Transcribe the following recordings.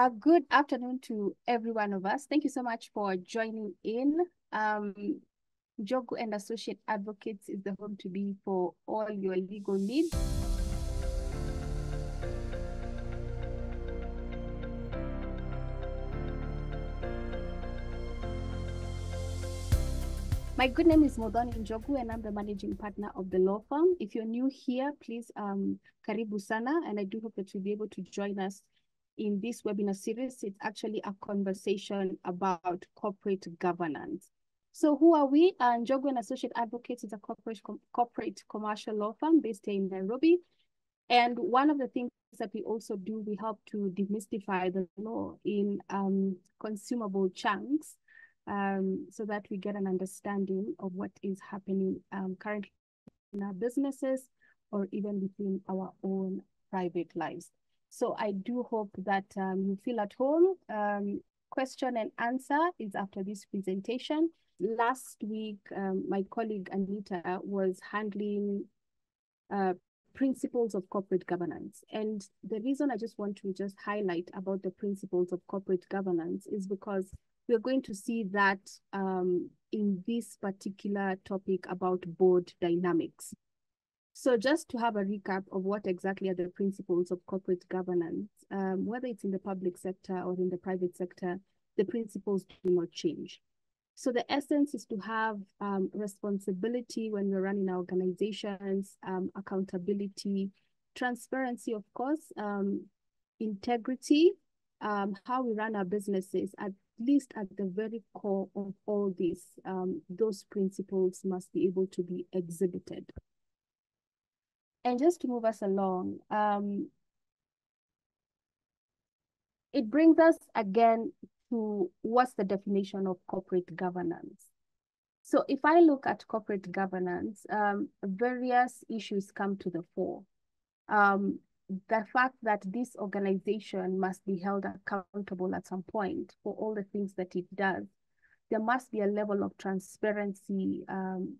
A good afternoon to every one of us. Thank you so much for joining in. Jogu and Associate Advocates is the home to be for all your legal needs. My good name is Modoni Njogu, and I'm the managing partner of the law firm. If you're new here, please karibu sana, and I do hope that you'll be able to join us in this webinar series. It's actually a conversation about corporate governance. So who are we? Njogu and Associate Advocates is a corporate commercial law firm based here in Nairobi. And one of the things that we also do, we help to demystify the law in consumable chunks, so that we get an understanding of what is happening currently in our businesses or even within our own private lives. So I do hope that you feel at home. Question and answer is after this presentation. Last week, my colleague Anita was handling principles of corporate governance. And the reason I just want to just highlight about the principles of corporate governance is because we're going to see that in this particular topic about board dynamics. So just to have a recap of what exactly are the principles of corporate governance, whether it's in the public sector or in the private sector, the principles do not change. So the essence is to have responsibility when we're running our organizations, accountability, transparency, of course, integrity, how we run our businesses, at least at the very core of all this, those principles must be able to be exhibited. And just to move us along, it brings us again to what's the definition of corporate governance. So if I look at corporate governance, various issues come to the fore. The fact that this organization must be held accountable at some point for all the things that it does. There must be a level of transparency,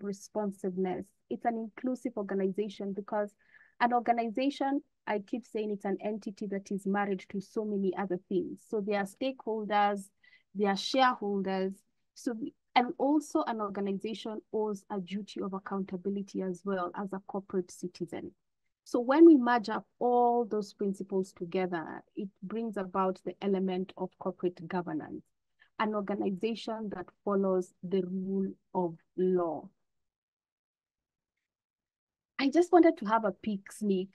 responsiveness. It's an inclusive organization because an organization, I keep saying, it's an entity that is married to so many other things. So there are stakeholders, there are shareholders. So, and also an organization owes a duty of accountability as well as a corporate citizen. So when we merge up all those principles together, it brings about the element of corporate governance, an organization that follows the rule of law. I just wanted to have a peek sneak,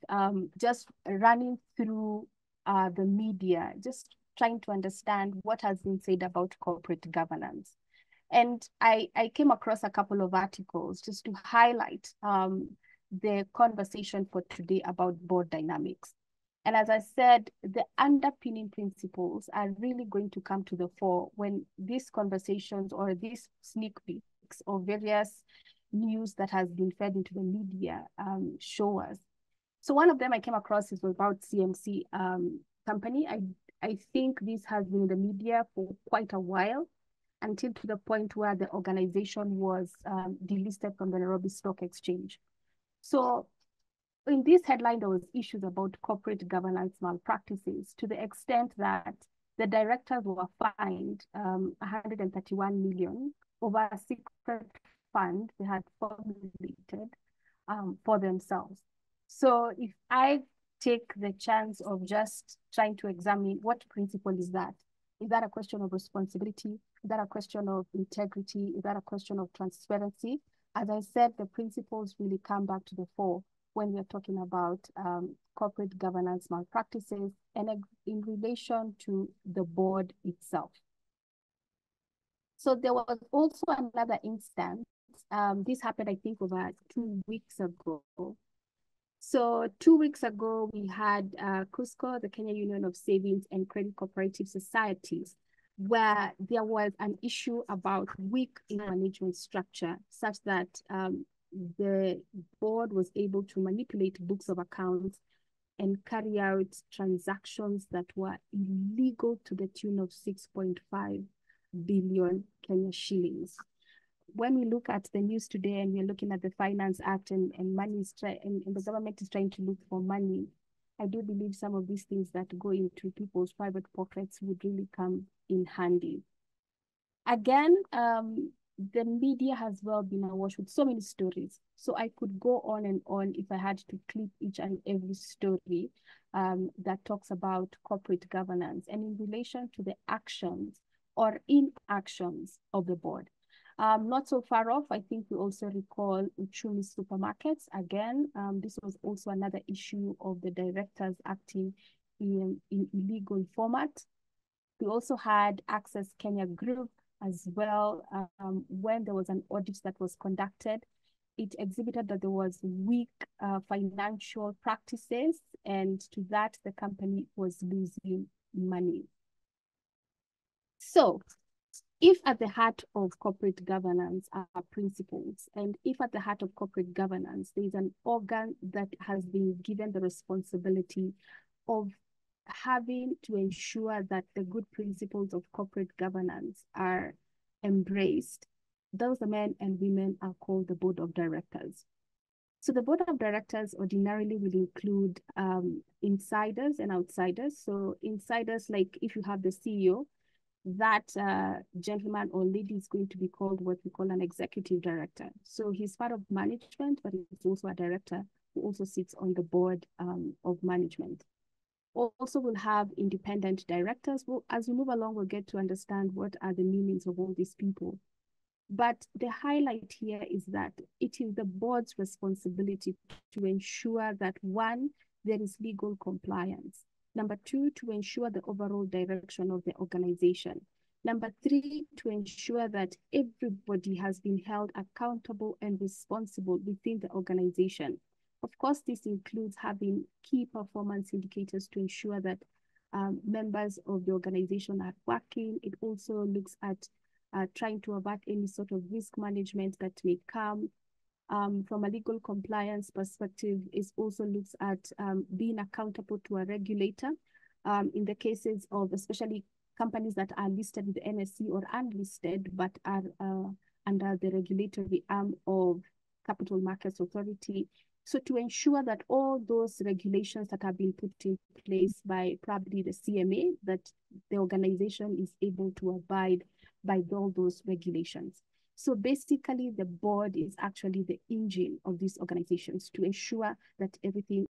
just running through the media, just trying to understand what has been said about corporate governance. And I came across a couple of articles just to highlight the conversation for today about board dynamics. And as I said, the underpinning principles are really going to come to the fore when these conversations or these sneak peeks of various news that has been fed into the media show us. So one of them I came across is about CMC company. I think this has been in the media for quite a while, until to the point where the organization was delisted from the Nairobi Stock Exchange. So in this headline, there was issues about corporate governance malpractices to the extent that the directors were fined 131 million over a secret fund they had formulated for themselves. So if I take the chance of just trying to examine what principle is that a question of responsibility? Is that a question of integrity? Is that a question of transparency? As I said, the principles really come back to the fore when we're talking about corporate governance malpractices and in relation to the board itself. So there was also another instance. This happened, I think, over 2 weeks ago. So 2 weeks ago, we had KUSCO, the Kenya Union of Savings and Credit Cooperative Societies, where there was an issue about weak management structure, such that the board was able to manipulate books of accounts and carry out transactions that were illegal to the tune of 6.5 billion Kenya shillings. When we look at the news today and we're looking at the Finance Act and money is and the government is trying to look for money, I do believe some of these things that go into people's private pockets would really come in handy. Again, the media has well been awash with so many stories. So I could go on and on if I had to clip each and every story that talks about corporate governance and in relation to the actions or inactions of the board. Not so far off, I think we also recall Uchumi supermarkets. Again, this was also another issue of the directors acting in illegal format. We also had Access Kenya Group as well. When there was an audit that was conducted, it exhibited that there was weak financial practices, and to that, the company was losing money. So if at the heart of corporate governance are principles, and if at the heart of corporate governance, there is an organ that has been given the responsibility of having to ensure that the good principles of corporate governance are embraced, those men and women are called the board of directors. So the board of directors ordinarily will include insiders and outsiders. So insiders, like if you have the CEO, that gentleman or lady is going to be called what we call an executive director. So he's part of management, but he's also a director who also sits on the board of management. Also, we'll have independent directors. Well, as we move along, we'll get to understand what are the meanings of all these people. But the highlight here is that it is the board's responsibility to ensure that, one, there is legal compliance. Number two, to ensure the overall direction of the organization. Number three, to ensure that everybody has been held accountable and responsible within the organization. Of course, this includes having key performance indicators to ensure that members of the organization are working. It also looks at trying to avert any sort of risk management that may come. From a legal compliance perspective, it also looks at being accountable to a regulator in the cases of especially companies that are listed with the NSE or unlisted, but are under the regulatory arm of Capital Markets Authority. So to ensure that all those regulations that have been put in place by probably the CMA, that the organization is able to abide by all those regulations. So basically, the board is actually the engine of these organizations to ensure that everything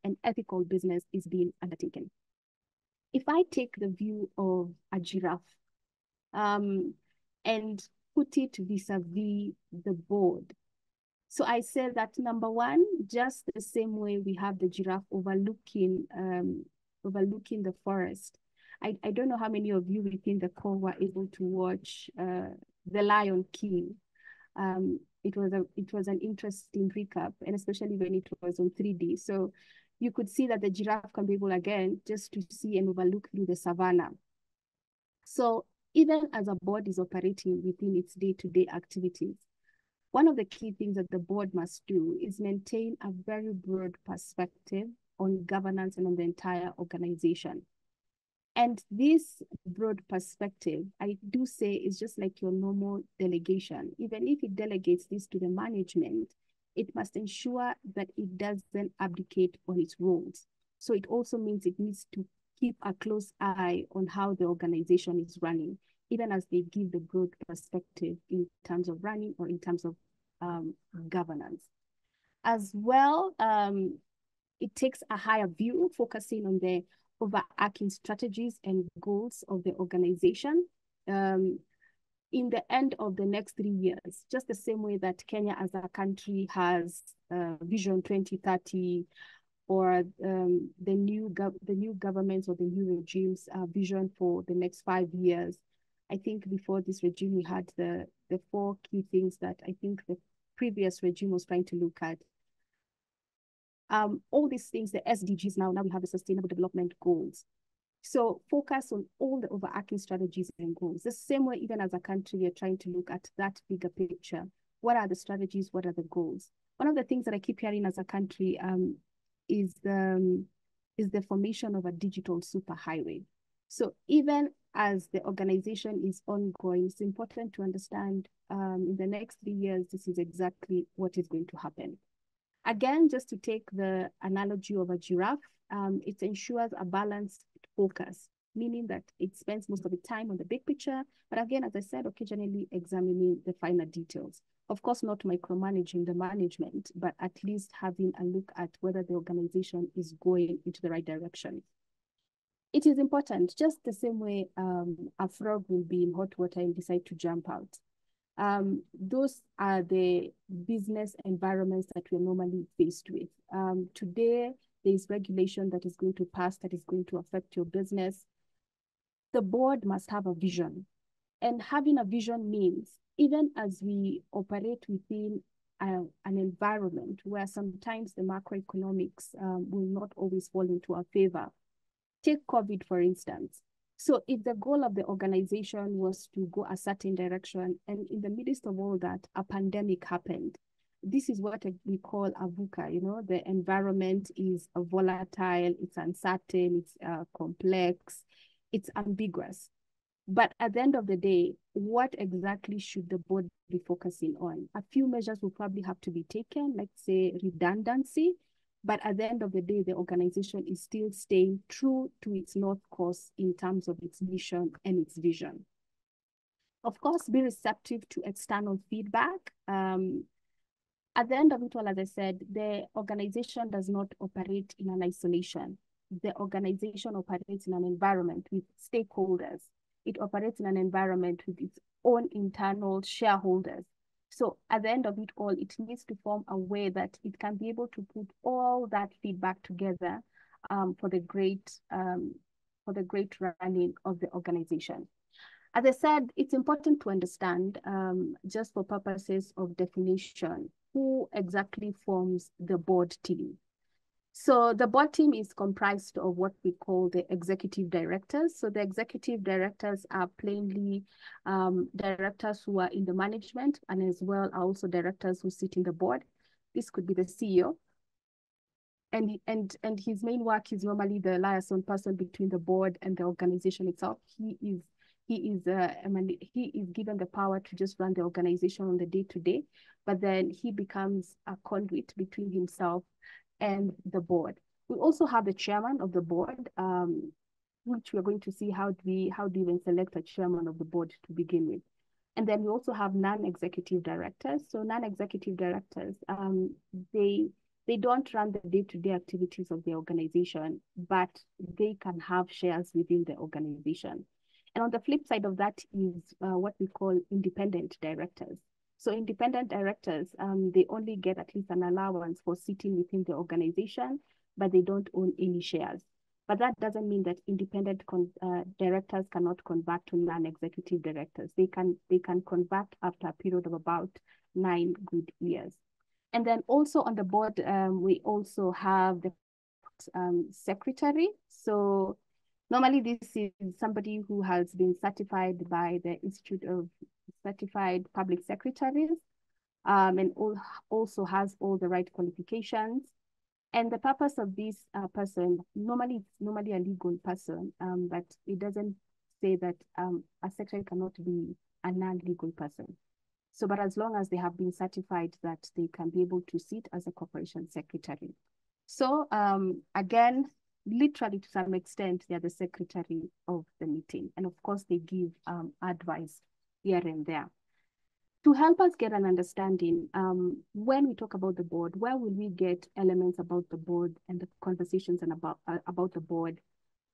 and ethical business is being undertaken. If I take the view of a giraffe and put it vis-a-vis the board, so I said that number one, just the same way we have the giraffe overlooking the forest. I don't know how many of you within the call were able to watch The Lion King. It was an interesting recap, and especially when it was on 3D. So you could see that the giraffe can be able again just to see and overlook through the savannah. So even as a board is operating within its day-to-day activities, one of the key things that the board must do is maintain a very broad perspective on governance and on the entire organization. And this broad perspective, I do say, is just like your normal delegation. Even if it delegates this to the management, it must ensure that it doesn't abdicate on its roles. So it also means it needs to keep a close eye on how the organization is running, even as they give the broad perspective in terms of running or in terms of governance. As well, it takes a higher view, focusing on the overarching strategies and goals of the organization in the end of the next 3 years, just the same way that Kenya as a country has Vision 2030, or the new governments or the new regimes vision for the next 5 years. I think before this regime, we had the 4 key things that I think the previous regime was trying to look at. All these things, the SDGs now we have the Sustainable Development Goals. So focus on all the overarching strategies and goals. The same way, even as a country, we're trying to look at that bigger picture. What are the strategies? What are the goals? One of the things that I keep hearing as a country is the formation of a digital superhighway. So even as the organization is ongoing, it's important to understand in the next 3 years, this is exactly what is going to happen. Again, just to take the analogy of a giraffe, it ensures a balanced focus, meaning that it spends most of the time on the big picture, but again, as I said, occasionally examining the finer details. Of course, not micromanaging the management, but at least having a look at whether the organization is going into the right direction. It is important, just the same way a frog will be in hot water and decide to jump out. Those are the business environments that we're normally faced with. Today, there's regulation that is going to pass that is going to affect your business. The board must have a vision. And having a vision means, even as we operate within an environment where sometimes the macroeconomics will not always fall into our favor. Take COVID, for instance. So if the goal of the organization was to go a certain direction, and in the midst of all that, a pandemic happened, this is what we call a VUCA, you know, the environment is volatile, it's uncertain, it's complex, it's ambiguous. But at the end of the day, what exactly should the board be focusing on? A few measures will probably have to be taken, like say redundancy, but at the end of the day, the organization is still staying true to its North course in terms of its mission and its vision. Of course, be receptive to external feedback. At the end of it all, as I said, the organization does not operate in an isolation. The organization operates in an environment with stakeholders. It operates in an environment with its own internal shareholders. So at the end of it all, it needs to form a way that it can be able to put all that feedback together for the great running of the organization. As I said, it's important to understand, just for purposes of definition, who exactly forms the board team. So the board team is comprised of what we call the executive directors. So the executive directors are plainly directors who are in the management, and as well are also directors who sit in the board. This could be the CEO. And his main work is normally the liaison person between the board and the organization itself. He is given the power to just run the organization on the day-to-day, but then he becomes a conduit between himself and the board. We also have the chairman of the board, which we're going to see how do we even select a chairman of the board to begin with. And then we also have non-executive directors. So non-executive directors, they don't run the day-to-day activities of the organization, but they can have shares within the organization. And on the flip side of that is what we call independent directors. So independent directors, they only get at least an allowance for sitting within the organization, but they don't own any shares. But that doesn't mean that independent directors cannot convert to non-executive directors. They can convert after a period of about 9 good years. And then also on the board, we also have the secretary. So normally this is somebody who has been certified by the Institute of Certified Public Secretaries, and also has all the right qualifications. And the purpose of this person, it's normally a legal person, but it doesn't say that a secretary cannot be a non-legal person. So, but as long as they have been certified that they can be able to sit as a corporation secretary. So again, literally to some extent, they are the secretary of the meeting. And of course, they give advice here and there. To help us get an understanding, when we talk about the board, where will we get elements about the board and the conversations and about the board?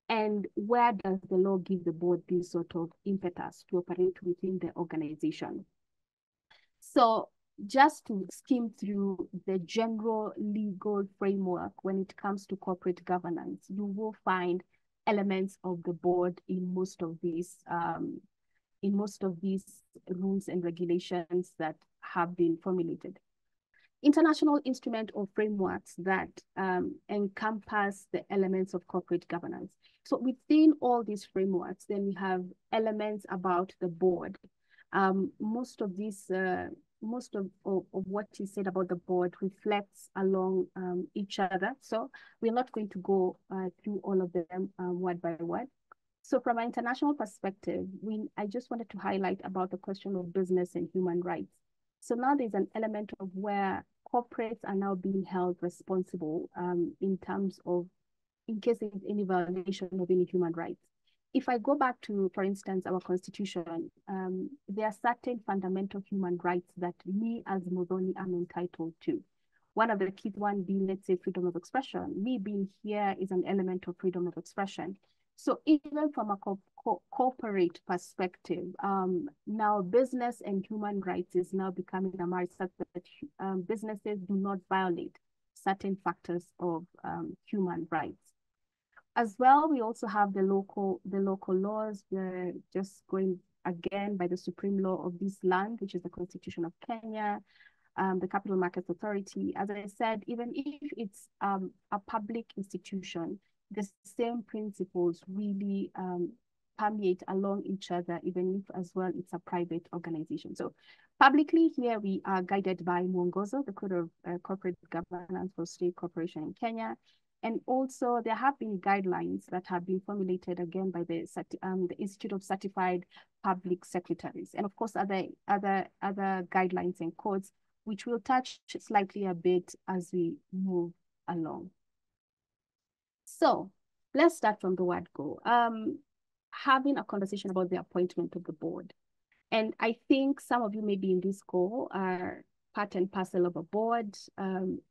And where does the law give the board this sort of impetus to operate within the organization? So just to skim through the general legal framework when it comes to corporate governance, you will find elements of the board in most of these rules and regulations that have been formulated. International instrument or frameworks that encompass the elements of corporate governance. So within all these frameworks, then we have elements about the board. Most of what is said about the board reflects along each other. So we're not going to go through all of them word by word. So from an international perspective, I just wanted to highlight about the question of business and human rights. So now there's an element of where corporates are now being held responsible in terms of, in case there's any violation of any human rights. If I go back to, for instance, our constitution, there are certain fundamental human rights that me as Muthoni am entitled to. One of the key one being, let's say, freedom of expression. Me being here is an element of freedom of expression. So even from a corporate perspective, now business and human rights is now becoming a marriage such that businesses do not violate certain factors of human rights. As well, we also have the local laws. We're just going again by the supreme law of this land, which is the Constitution of Kenya, the Capital Markets Authority. As I said, even if it's a public institution, the same principles really permeate along each other, even if as well it's a private organization. So publicly here we are guided by Mwongozo, the Code of Corporate Governance for State Corporation in Kenya. And also there have been guidelines that have been formulated again by the Institute of Certified Public Secretaries. And of course, other guidelines and codes, which we'll touch slightly a bit as we move along. So let's start from the word go. Having a conversation about the appointment of the board. And I think some of you may be in this call are part and parcel of a board.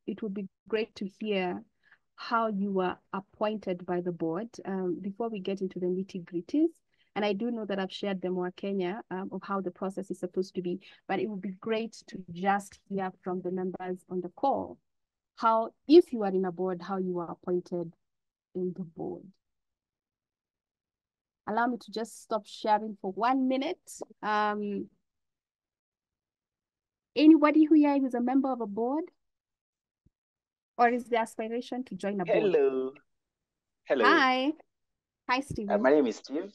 It would be great to hear how you were appointed by the board before we get into the nitty-gritties. And I do know that I've shared the more Kenya of how the process is supposed to be, but it would be great to just hear from the members on the call, how, if you are in a board, how you were appointed in the board. Allow me to just stop sharing for 1 minute. Anybody who here is a member of a board? Or is the aspiration to join a board? Hello. Hello. Hi. Hi, Stephen. My name is Steve.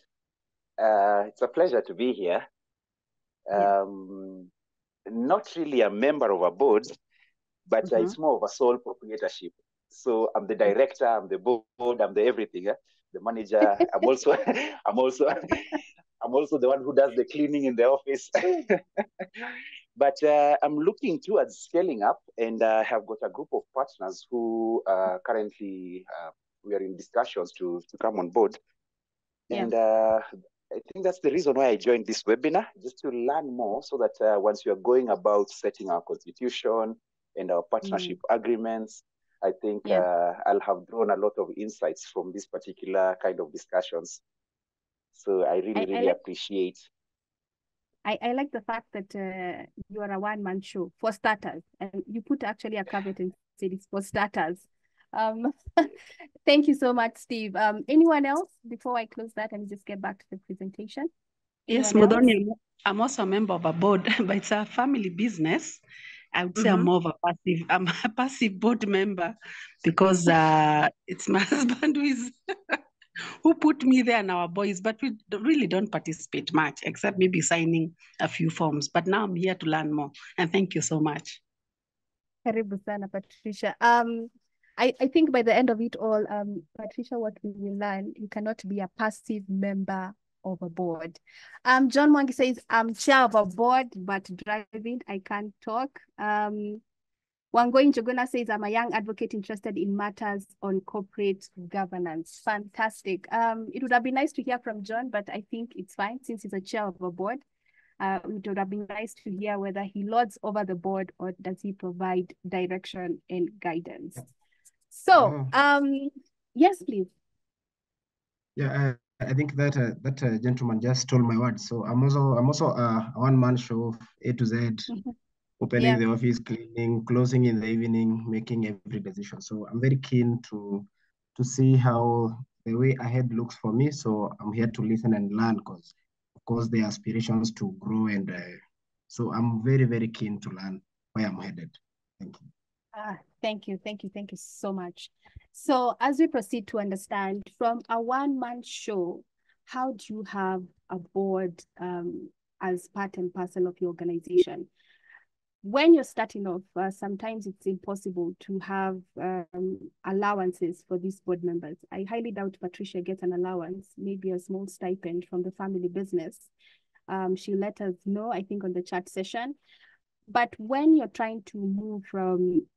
It's a pleasure to be here. Not really a member of a board, but it's more of a sole proprietorship. So I'm the director, I'm the board, I'm the everything. The manager. I'm also the one who does the cleaning in the office. But I'm looking towards scaling up, and I have got a group of partners who currently we are in discussions to come on board. Yeah. And I think that's the reason why I joined this webinar, just to learn more, so that once we are going about setting our constitution and our partnership agreements, I think I'll have drawn a lot of insights from this particular kind of discussions. So I really appreciate. I like the fact that you are a one-man show for starters, and you put actually a caveat and said it's for starters. Thank you so much, Steve. Anyone else before I close that and just get back to the presentation? Yes, Muthoni, I'm also a member of a board, but it's a family business. I would say I'm more of I'm a passive board member because it's my husband who put me there and our boys, but we really don't participate much, except maybe signing a few forms. But now I'm here to learn more, and thank you so much. Karibu sana, Patricia. I think by the end of it all, Patricia, what we will learn, you cannot be a passive member of a board. John Mwangi says, I'm chair of a board, but driving, I can't talk. Wangoi Njogona says, I'm a young advocate interested in matters on corporate governance. Fantastic. It would have been nice to hear from John, but I think it's fine since he's a chair of a board. It would have been nice to hear whether he lords over the board or does he provide direction and guidance. So, yes, please. Yeah, I think that that gentleman just stole my words. So I'm also a one-man show, A to Z. Opening the office, cleaning, closing in the evening, making every decision. So I'm very keen to see how the way ahead looks for me. So I'm here to listen and learn because, of course, there are aspirations to grow. And so I'm very, very keen to learn where I'm headed. Thank you. Thank you so much. So as we proceed to understand from a one-man show, how do you have a board as part and parcel of your organization? When you're starting off, sometimes it's impossible to have allowances for these board members. I highly doubt Patricia gets an allowance, maybe a small stipend from the family business. She'll let us know, I think, on the chat session. But when you're trying to move from,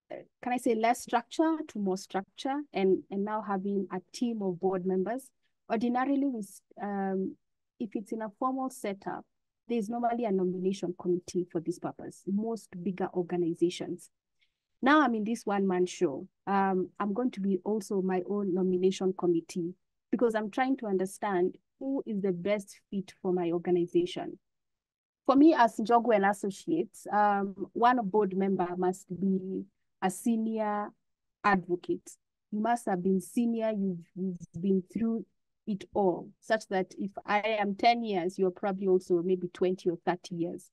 can I say, less structure to more structure, and now having a team of board members, ordinarily, if it's in a formal setup, there's normally a nomination committee for this purpose, most bigger organizations. Now I'm in this one-man show. I'm going to be also my own nomination committee because I'm trying to understand who is the best fit for my organization. For me, as Njogwe and Associates, one board member must be a senior advocate. You must have been senior, you've been through it all, such that if I am 10 years, you're probably also maybe 20 or 30 years,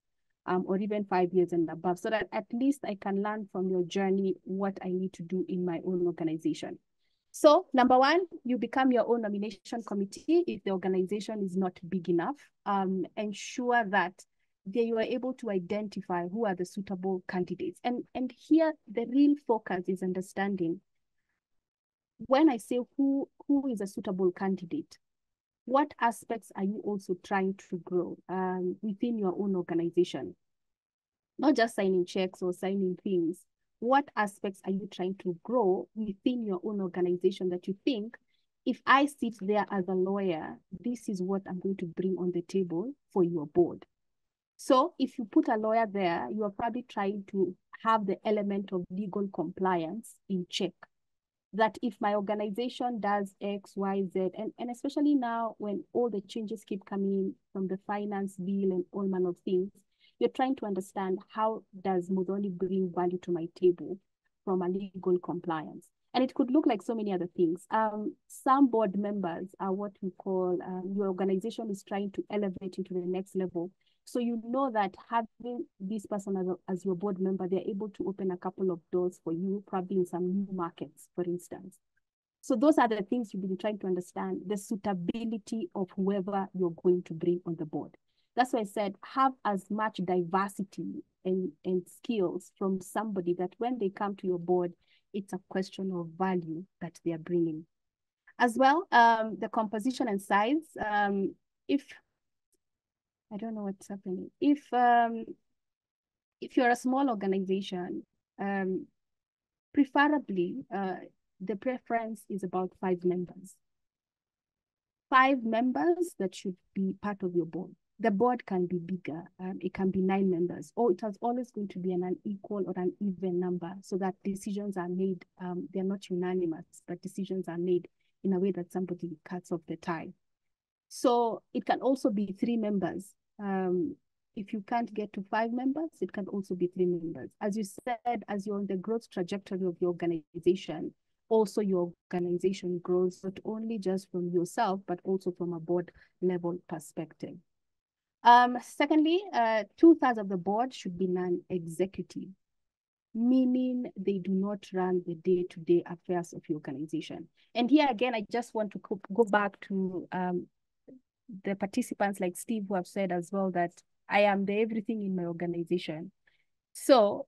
or even 5 years and above, so that at least I can learn from your journey what I need to do in my own organization. So number one, you become your own nomination committee if the organization is not big enough. Ensure that you are able to identify who are the suitable candidates. And here, the real focus is understanding, when I say who is a suitable candidate, what aspects are you also trying to grow within your own organization? Not just signing checks or signing things. What aspects are you trying to grow within your own organization that you think, if I sit there as a lawyer, this is what I'm going to bring on the table for your board? So if you put a lawyer there, you are probably trying to have the element of legal compliance in check. That if my organization does X, Y, Z, and especially now when all the changes keep coming from the finance bill and all manner of things, you're trying to understand, how does Muthoni bring value to my table from a legal compliance? And it could look like so many other things. Some board members are what we call, your organization is trying to elevate into the next level. So you know that having this person as your board member, they're able to open a couple of doors for you, probably in some new markets, for instance. So those are the things you'll be trying to understand, the suitability of whoever you're going to bring on the board. That's why I said, have as much diversity and skills from somebody that when they come to your board, it's a question of value that they are bringing. As well, the composition and size. If I don't know what's happening. If you're a small organization, preferably the preference is about 5 members. 5 members that should be part of your board. The board can be bigger. It can be 9 members, or it is always going to be an unequal or an even number, so that decisions are made. They're not unanimous, but decisions are made in a way that somebody cuts off the tie. So it can also be 3 members. If you can't get to 5 members, it can also be 3 members. As you said, as you're on the growth trajectory of your organization, also your organization grows not only just from yourself, but also from a board level perspective. Secondly, 2/3 of the board should be non-executive, meaning they do not run the day-to-day affairs of your organization. And here again, I just want to go back to the participants like Steve, who have said as well that I am the everything in my organization. So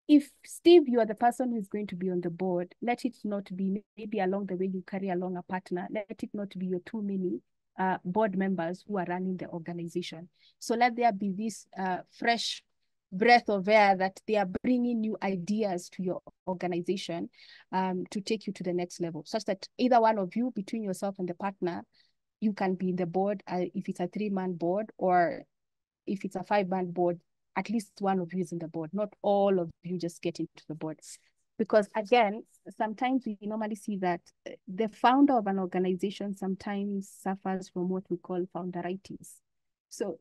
if Steve, you are the person who is going to be on the board, let it not be, maybe along the way you carry along a partner, let it not be your too many board members who are running the organization. So let there be this fresh breath of air, that they are bringing new ideas to your organization to take you to the next level, such that either one of you, between yourself and the partner, you can be in the board, if it's a 3-man board, or if it's a 5-man board, at least one of you is in the board, not all of you just get into the board. Because again, sometimes we normally see that the founder of an organization sometimes suffers from what we call founderitis. So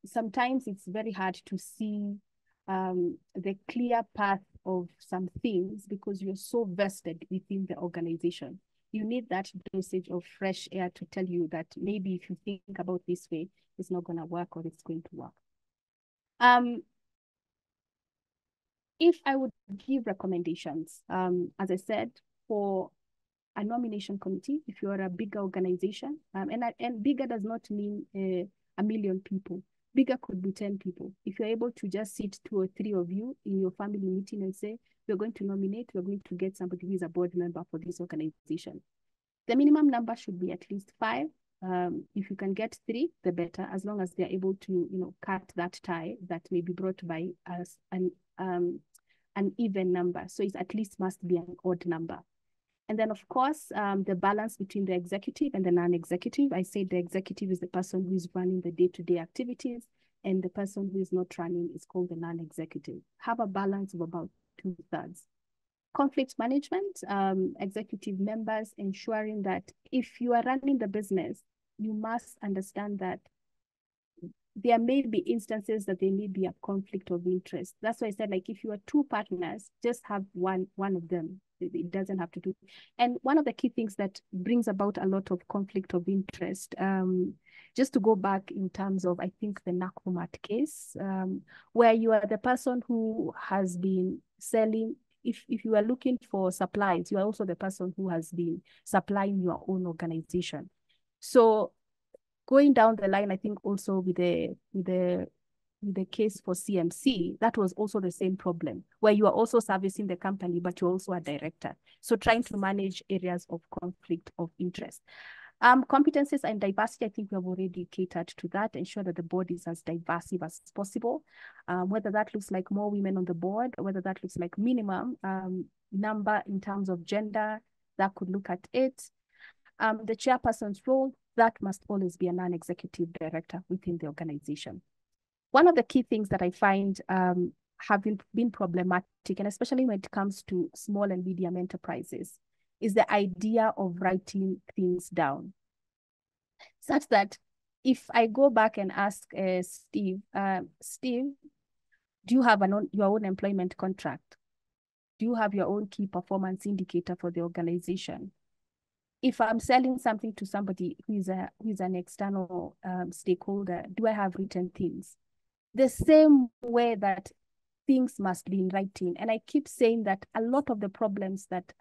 sometimes it's very hard to see the clear path of some things because you're so vested within the organization. You need that dosage of fresh air to tell you that maybe if you think about this way, it's not going to work, or it's going to work. If I would give recommendations, as I said, for a nomination committee, if you are a bigger organization, and bigger does not mean 1 million people. Bigger could be 10 people. If you're able to just sit 2 or 3 of you in your family meeting and say, we're going to nominate, we're going to get somebody who is a board member for this organization. The minimum number should be at least 5. If you can get 3, the better, as long as they're able to, cut that tie that may be brought by us an even number. So it at least must be an odd number. And then, of course, the balance between the executive and the non-executive. I say the executive is the person who is running the day-to-day activities, and the person who is not running is called the non-executive. Have a balance of about 2/3. Conflict management, executive members ensuring that if you are running the business, you must understand that there may be instances that there may be a conflict of interest. That's why I said, like, if you are 2 partners, just have one of them. It doesn't have to do. And one of the key things that brings about a lot of conflict of interest, just to go back in terms of, I think, the Nakumat case, where you are the person who has been selling. If you are looking for supplies, you are also the person who has been supplying your own organization. So going down the line, I think also with the case for CMC, that was also the same problem, where you are also servicing the company, but you're also a director. So trying to manage areas of conflict of interest. Competencies and diversity, I think we have already catered to that, ensure that the board is as diverse as possible. Whether that looks like more women on the board, or whether that looks like minimum number in terms of gender, that could look at it. The chairperson's role, that must always be a non-executive director within the organization. One of the key things that I find have been problematic, and especially when it comes to small and medium enterprises, is the idea of writing things down. Such that if I go back and ask Steve, Steve, do you have your own employment contract? Do you have your own key performance indicator for the organization? If I'm selling something to somebody who is an external stakeholder, do I have written things? The same way that things must be in writing. And I keep saying that a lot of the problems that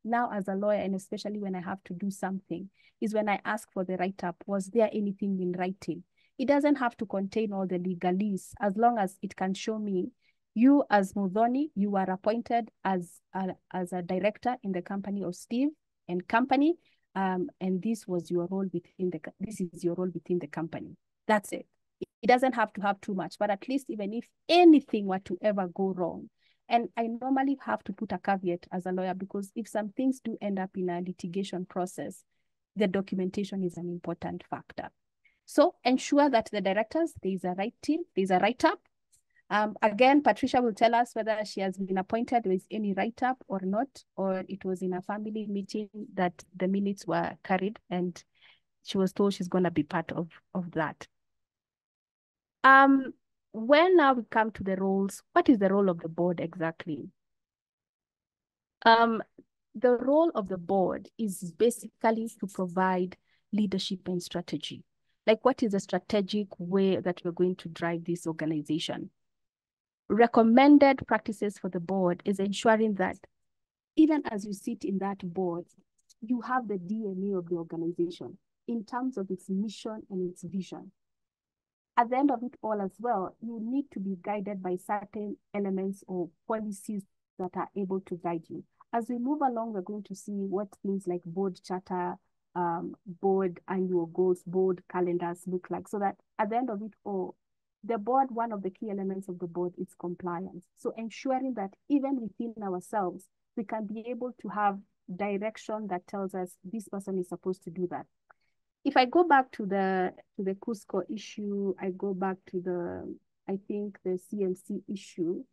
now as a lawyer, and especially when I have to do something, is when I ask for the write-up, was there anything in writing? It doesn't have to contain all the legalese, as long as it can show me you as Mudhoni, you are appointed as a director in the company of Steve and company, and this is your role within the company. That's it. It doesn't have to have too much, but at least even if anything were to ever go wrong, and I normally have to put a caveat as a lawyer, because if some things do end up in a litigation process, the documentation is an important factor. So ensure that the directors, there's a write-up. Again, Patricia will tell us whether she has been appointed with any write-up or not, or it was in a family meeting that the minutes were carried and she was told she's going to be part of that. When now we come to the roles, what is the role of the board exactly? The role of the board is basically to provide leadership and strategy. Like, what is the strategic way that we're going to drive this organization? Recommended practices for the board is ensuring that even as you sit in that board, you have the DNA of the organization in terms of its mission and its vision. At the end of it all as well, you need to be guided by certain elements or policies that are able to guide you. As we move along, we're going to see what things like board charter, board annual goals, board calendars look like, so that at the end of it all, the board, one of the key elements of the board is compliance. So ensuring that even within ourselves, we can be able to have direction that tells us this person is supposed to do that. If I go back to the Cusco issue, I go back to I think the CMC issue,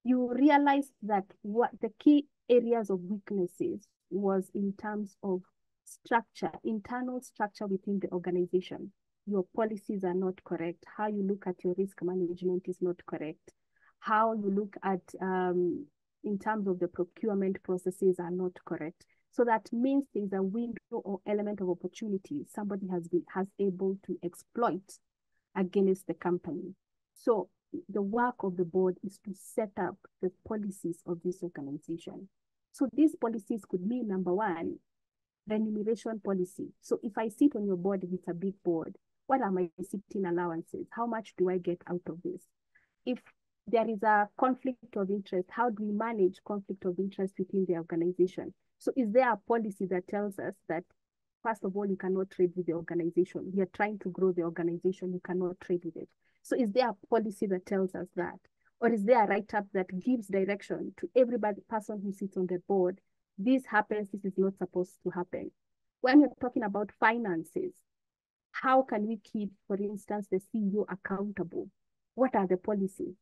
you realize that what the key areas of weaknesses was in terms of structure, internal structure within the organization. Your policies are not correct. How you look at your risk management is not correct. How you look at, in terms of the procurement processes are not correct. So that means there's a window or element of opportunity somebody has able to exploit against the company. So the work of the board is to set up the policies of this organization. So these policies could mean, number one, remuneration policy. So if I sit on your board, if it's a big board, what are my sitting allowances? How much do I get out of this? If there is a conflict of interest, how do we manage conflict of interest within the organization? So is there a policy that tells us that first of all, you cannot trade with the organization. We are trying to grow the organization. You cannot trade with it. So is there a policy that tells us that? Or is there a write-up that gives direction to everybody, person who sits on the board? This happens, this is not supposed to happen. When you're talking about finances, how can we keep, for instance, the CEO accountable? What are the policies?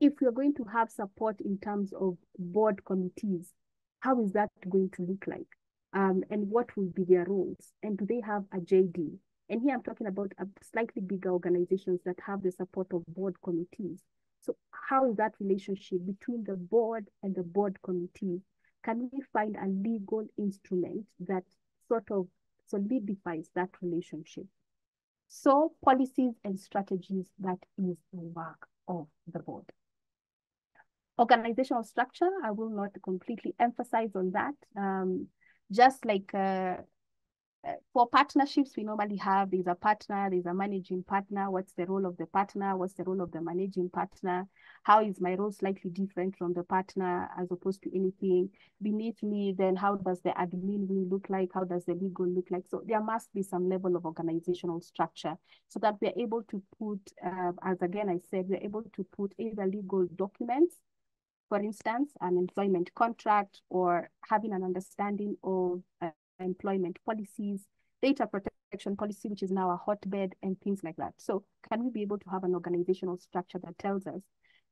If we're going to have support in terms of board committees, how is that going to look like? And what will be their roles? And do they have a JD? And here I'm talking about a slightly bigger organizations that have the support of board committees. So how is that relationship between the board and the board committee? Can we find a legal instrument that sort of solidifies that relationship? So policies and strategies, that is the work of the board. Organizational structure, I will not completely emphasize on that. Just like for partnerships, we normally have, there's a partner, there's a managing partner. What's the role of the partner? What's the role of the managing partner? How is my role slightly different from the partner as opposed to anything beneath me? Then how does the admin look like? How does the legal look like? So there must be some level of organizational structure so that we're able to put, as again I said, we're able to put either legal documents, for instance, an employment contract, or having an understanding of employment policies, data protection policy, which is now a hotbed, and things like that. So can we be able to have an organizational structure that tells us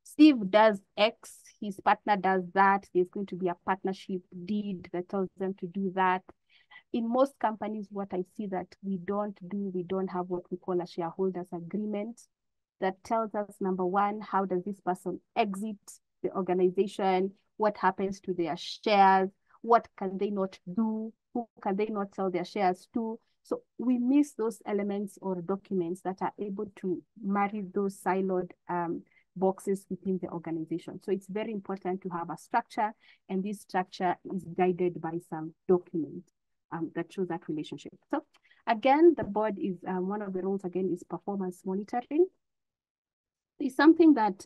Steve does X, his partner does that, there's going to be a partnership deed that tells them to do that. In most companies, what I see that we don't have what we call a shareholders agreement that tells us, number one, how does this person exit the organization? What happens to their shares? What can they not do? Who can they not sell their shares to? So we miss those elements or documents that are able to marry those siloed boxes within the organization. So it's very important to have a structure, and this structure is guided by some document that shows that relationship. So again, the board is, one of the roles again is performance monitoring. It's something that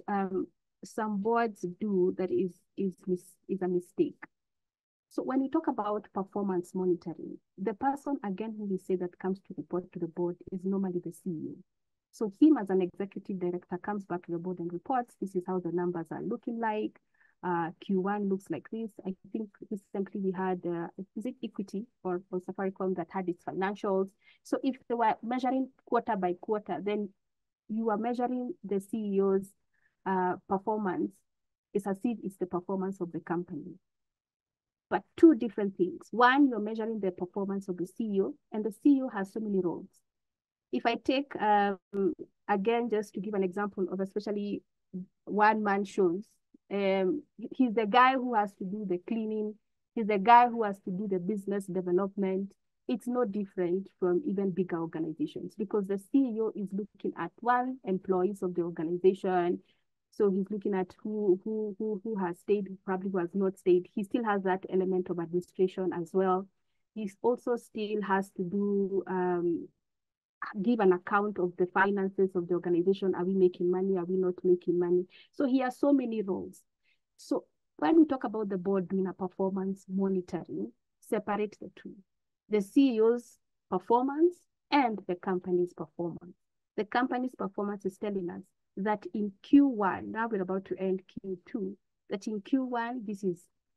some boards do that is a mistake. So when we talk about performance monitoring, the person, again, who we say that comes to report to the board is normally the CEO. So him as an executive director comes back to the board and reports, this is how the numbers are looking like. Q1 looks like this. I think recently we had, is it Equity or Safaricom that had its financials? So if they were measuring quarter by quarter, then you are measuring the CEO's performance. It's as if it's the performance of the company. But two different things. One, you're measuring the performance of the CEO, and the CEO has so many roles. If I take, again, just to give an example of especially one-man shows, he's the guy who has to do the cleaning. He's the guy who has to do the business development. It's no different from even bigger organizations because the CEO is looking at one, employees of the organization. So he's looking at who has stayed, probably who has not stayed. He still has that element of administration as well. He also still has to do, give an account of the finances of the organization. Are we making money? Are we not making money? So he has so many roles. So when we talk about the board doing a performance monitoring, separate the two. The CEO's performance and the company's performance. The company's performance is telling us that in Q1, now we're about to end Q2, that in Q1,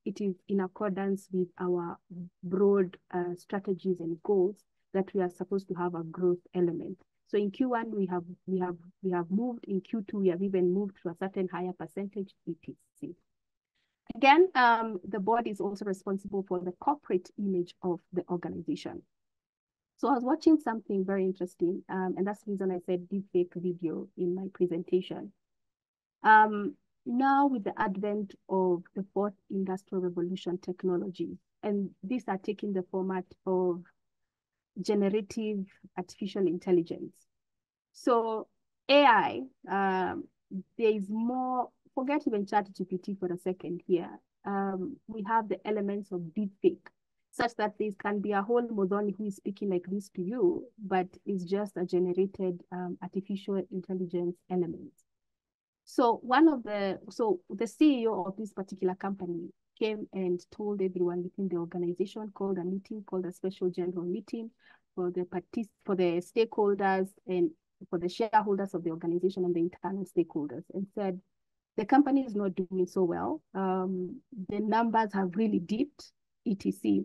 it is in accordance with our broad strategies and goals that we are supposed to have a growth element. So in Q1, we have moved. In Q2, we have even moved to a certain higher percentage, etc. Again, the board is also responsible for the corporate image of the organization. So I was watching something very interesting, and that's the reason I said deepfake video in my presentation. Now with the advent of the fourth industrial revolution technology, and these are taking the format of generative artificial intelligence. So AI, there is more, forget even ChatGPT for a second here. We have the elements of deepfake, such that there can be a whole Modoni who is speaking like this to you, but it's just a generated artificial intelligence element. So the CEO of this particular company came and told everyone within the organization, called a meeting, called a special general meeting for the stakeholders and for the shareholders of the organization and the internal stakeholders, and said, the company is not doing so well. The numbers have really dipped, etc.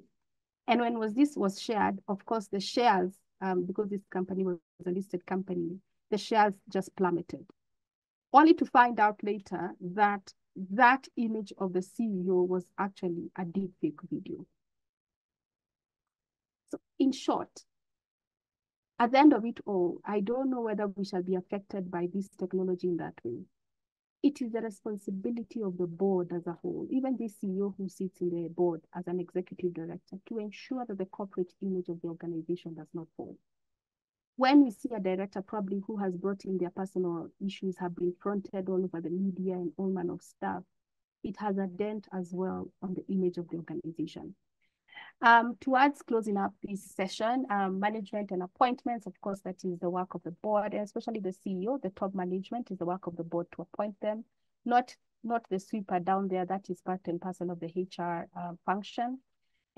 And when this was shared, of course, the shares, because this company was a listed company, the shares just plummeted. Only to find out later that that image of the CEO was actually a deepfake video. So in short, at the end of it all, I don't know whether we shall be affected by this technology in that way. It is the responsibility of the board as a whole, even the CEO who sits in the board as an executive director, to ensure that the corporate image of the organization does not fall. When we see a director probably who has brought in their personal issues, have been fronted all over the media and all manner of stuff, it has a dent as well on the image of the organization. Towards closing up this session, management and appointments, of course, that is the work of the board, and especially the CEO, the top management is the work of the board to appoint them, not the sweeper down there. That is part and parcel of the HR function.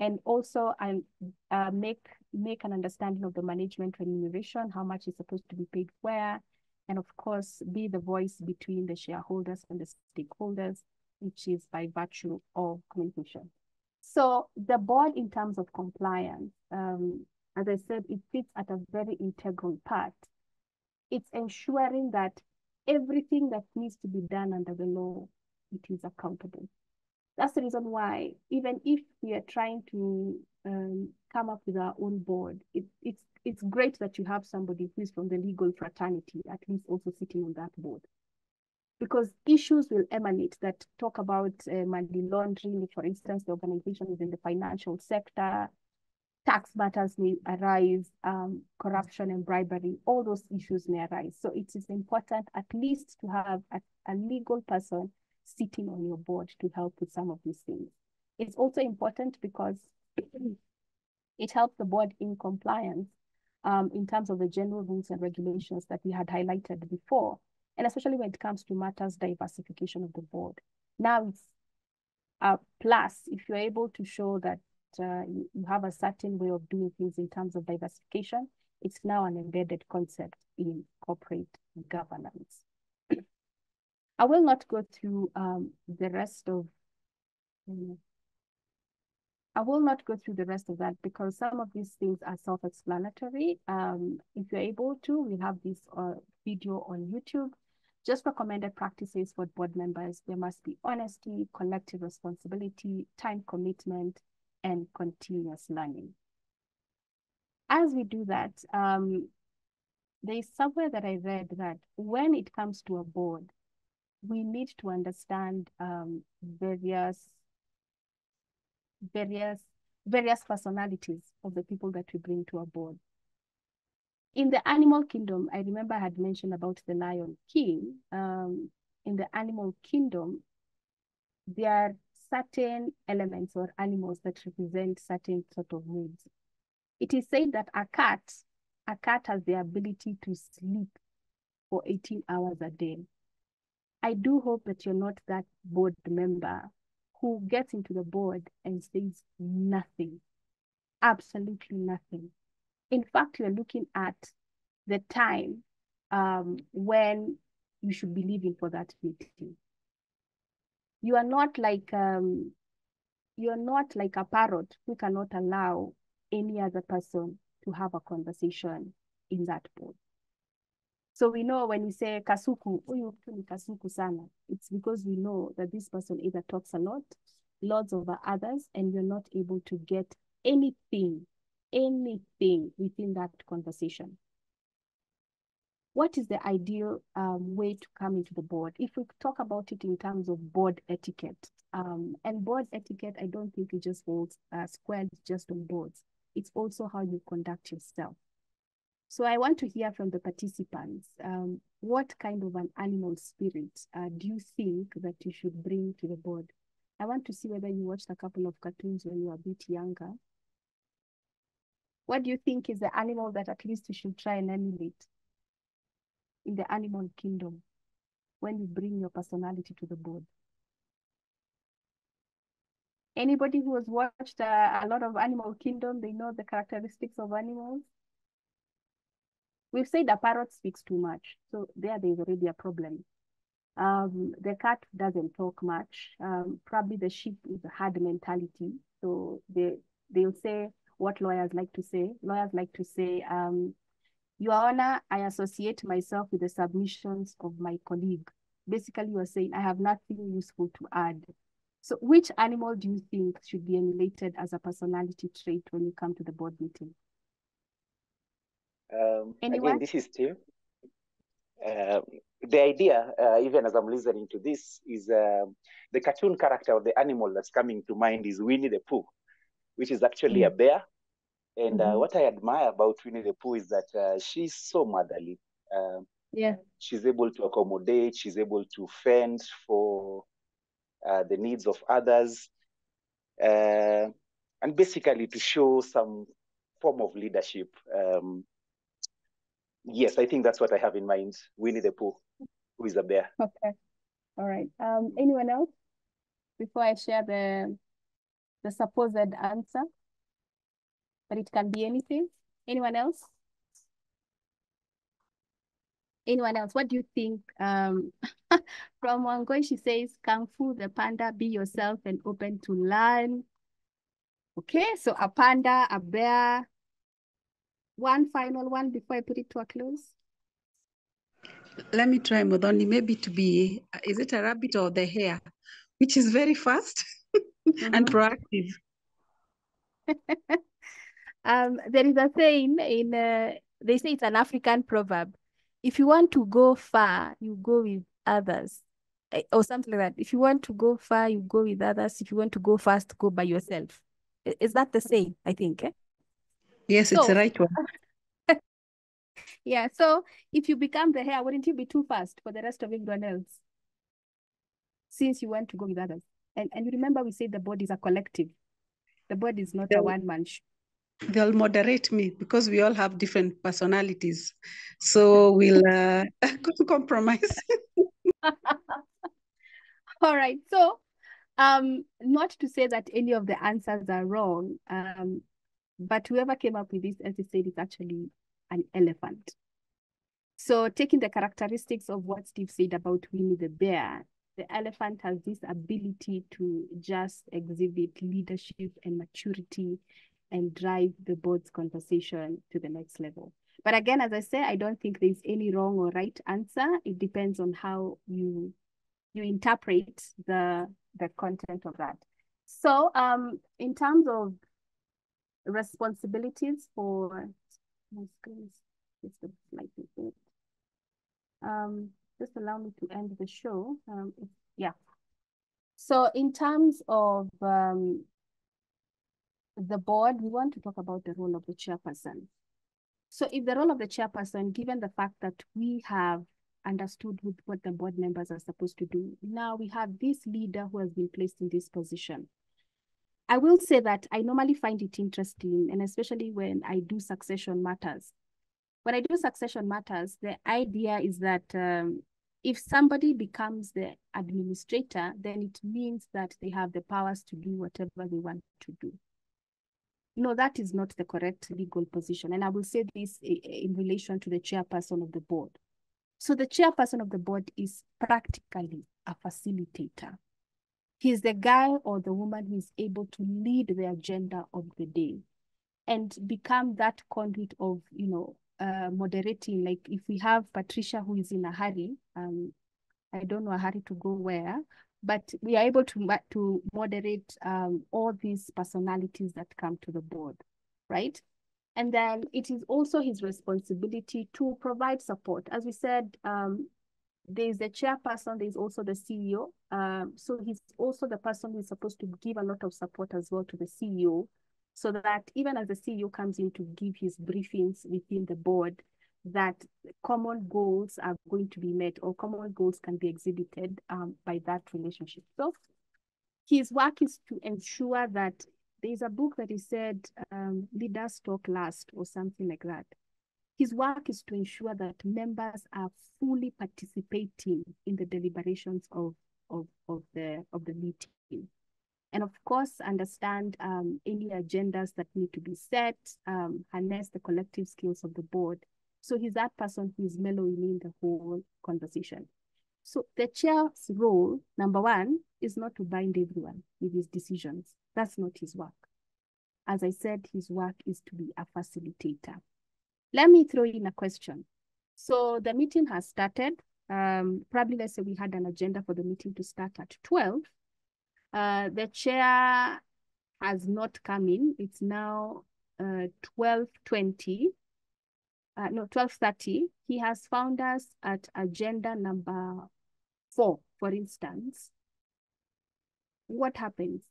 And also make an understanding of the management remuneration, how much is supposed to be paid where, and of course, be the voice between the shareholders and the stakeholders, which is by virtue of communication. So the board, in terms of compliance, as I said, it fits at a very integral part. It's ensuring that everything that needs to be done under the law, it is accountable. That's the reason why, even if we are trying to come up with our own board, it's great that you have somebody who is from the legal fraternity, at least also sitting on that board. Because issues will emanate that talk about money laundering. For instance, the organization is in the financial sector, tax matters may arise, corruption and bribery, all those issues may arise. So it is important at least to have a legal person sitting on your board to help with some of these things. It's also important because it helps the board in compliance in terms of the general rules and regulations that we had highlighted before, and especially when it comes to matters diversification of the board. Now it's a plus if you're able to show that you have a certain way of doing things in terms of diversification. It's now an embedded concept in corporate governance. I will not go through the rest of that because some of these things are self-explanatory. If you're able to, we have this video on YouTube. Just recommended practices for board members. There must be honesty, collective responsibility, time commitment, and continuous learning. As we do that, there is somewhere that I read that when it comes to a board, we need to understand various personalities of the people that we bring to a board. In the animal kingdom, I remember I had mentioned about the Lion King. In the animal kingdom, there are certain elements or animals that represent certain sort of moods. It is said that a cat has the ability to sleep for 18 hours a day. I do hope that you're not that board member who gets into the board and says nothing, absolutely nothing. In fact, you're looking at the time when you should be leaving for that meeting. You are not like a parrot who cannot allow any other person to have a conversation in that board. So we know when we say kasuku, huyu mtu ni kasuku sana, it's because we know that this person either talks a lot, lots over others, and you're not able to get anything within that conversation. What is the ideal way to come into the board? If we talk about it in terms of board etiquette, and board etiquette, I don't think it just holds squared just on boards. It's also how you conduct yourself. So I want to hear from the participants, what kind of an animal spirit do you think that you should bring to the board? I want to see whether you watched a couple of cartoons when you were a bit younger. What do you think is the animal that at least you should try and emulate in the animal kingdom when you bring your personality to the board? Anybody who has watched a lot of Animal Kingdom, they know the characteristics of animals. We've said a parrot speaks too much, so there's already a problem. The cat doesn't talk much. Probably the sheep is a hard mentality. So they'll say what lawyers like to say. Lawyers like to say, Your Honor, I associate myself with the submissions of my colleague. Basically, you're saying, I have nothing useful to add. So which animal do you think should be emulated as a personality trait when you come to the board meeting? Anyone? Again, this is Tim. The idea, even as I'm listening to this, is the cartoon character of the animal that's coming to mind is Winnie the Pooh, which is actually a bear. And what I admire about Winnie the Pooh is that she's so motherly. Yeah. She's able to accommodate, she's able to fend for the needs of others, and basically to show some form of leadership. Yes, I think that's what I have in mind. Winnie the Pooh, who is a bear. Okay. All right. Anyone else before I share the supposed answer? But it can be anything. Anyone else? Anyone else? What do you think? From Wangoi, she says, Kung Fu, the panda, be yourself and open to learn. Okay, so a panda, a bear. One final one before I put it to a close. Let me try, Modoni, maybe to be, is it a rabbit or the hare, which is very fast and proactive. There is a saying in, they say it's an African proverb. If you want to go far, you go with others. Or something like that. If you want to go far, you go with others. If you want to go fast, go by yourself. Is that the same, I think? Eh? Yes, it's the right one. Yeah, so if you become the hare, wouldn't you be too fast for the rest of everyone else? Since you want to go with others. And you remember we said the body is a collective. The body is not a one-man show. They'll moderate me because we all have different personalities. So we'll compromise. All right. So not to say that any of the answers are wrong, but whoever came up with this, as I said, is actually an elephant. So taking the characteristics of what Steve said about Winnie the bear, the elephant has this ability to just exhibit leadership and maturity and drive the board's conversation to the next level. But again, as I say, I don't think there's any wrong or right answer. It depends on how you interpret the content of that. So in terms of responsibilities for my screen is slightly big. Just allow me to end the show. Yeah. So in terms of the board, we want to talk about the role of the chairperson. So if the role of the chairperson, given the fact that we have understood what the board members are supposed to do, now we have this leader who has been placed in this position. I will say that I normally find it interesting, and especially when I do succession matters. When I do succession matters, the idea is that if somebody becomes the administrator, then it means that they have the powers to do whatever they want to do. No, that is not the correct legal position. And I will say this in relation to the chairperson of the board. So the chairperson of the board is practically a facilitator. He's the guy or the woman who is able to lead the agenda of the day and become that conduit of, moderating. Like if we have Patricia who is in a hurry, I don't know a hurry to go where, but we are able to moderate all these personalities that come to the board, right? And then it is also his responsibility to provide support. As we said, there's the chairperson, there's also the CEO. So he's also the person who is supposed to give a lot of support as well to the CEO, so that even as the CEO comes in to give his briefings within the board, that common goals are going to be met or common goals can be exhibited by that relationship. So his work is to ensure that there's a book that he said, leaders talk last or something like that. His work is to ensure that members are fully participating in the deliberations of the meeting. And of course, understand any agendas that need to be set, harness the collective skills of the board. So he's that person who is mellowing in the whole conversation. So the chair's role, number one, is not to bind everyone with his decisions. That's not his work. As I said, his work is to be a facilitator. Let me throw in a question. So the meeting has started. Probably let's say we had an agenda for the meeting to start at 12. The chair has not come in. It's now 12:20. No, 12:30. He has found us at agenda number 4, for instance. What happens?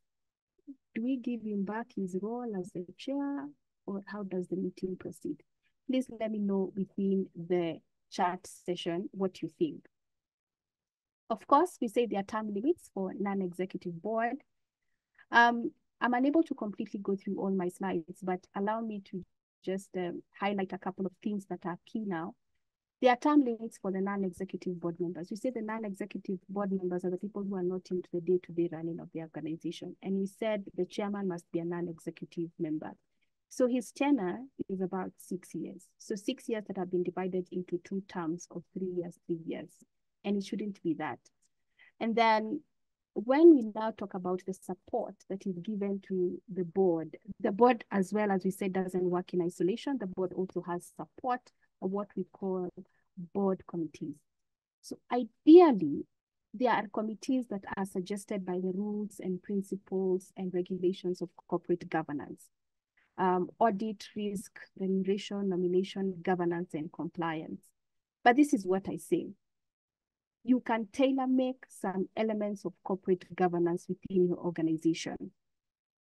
Do we give him back his role as the chair, or how does the meeting proceed? Please let me know within the chat session what you think. Of course, we say there are term limits for non-executive board. I'm unable to completely go through all my slides, but allow me to just highlight a couple of things that are key now. There are term limits for the non-executive board members. We say the non-executive board members are the people who are not into the day-to-day running of the organization. And we said the chairman must be a non-executive member. So his tenure is about 6 years. So 6 years that have been divided into 2 terms of 3 years, 3 years. And it shouldn't be that. And then when we now talk about the support that is given to the board as well, as we said, doesn't work in isolation. The board also has support of what we call board committees. So ideally, there are committees that are suggested by the rules and principles and regulations of corporate governance. Audit, risk, remuneration, nomination, governance, and compliance. But this is what I say. You can tailor-make some elements of corporate governance within your organization.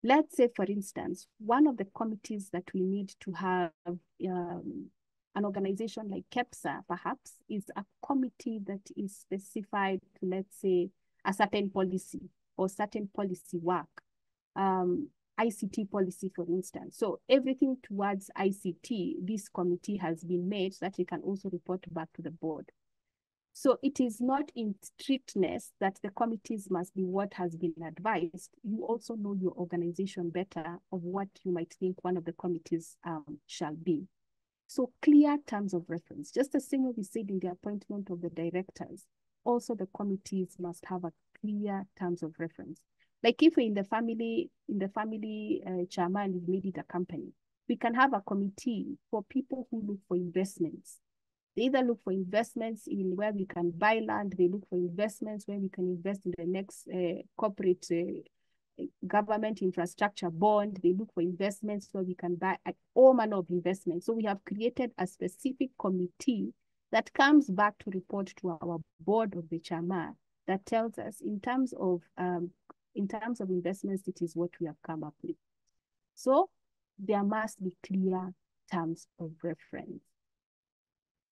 Let's say, for instance, one of the committees that we need to have an organization like KEPSA, perhaps, is a committee that is specified to, let's say, a certain policy or certain policy work. ICT policy, for instance. So everything towards ICT, this committee has been made so that it can also report back to the board. So it is not in strictness that the committees must be what has been advised. You also know your organization better of what you might think one of the committees shall be. So clear terms of reference, just the same way we said in the appointment of the directors, also the committees must have a clear terms of reference. Like if in the family chairman is made it a company, we can have a committee for people who look for investments. They either look for investments in where we can buy land, they look for investments where we can invest in the next corporate government infrastructure bond, they look for investments where we can buy all manner of investments. So we have created a specific committee that comes back to report to our board of the chairman that tells us in terms of investments, it is what we have come up with. So there must be clear terms of reference.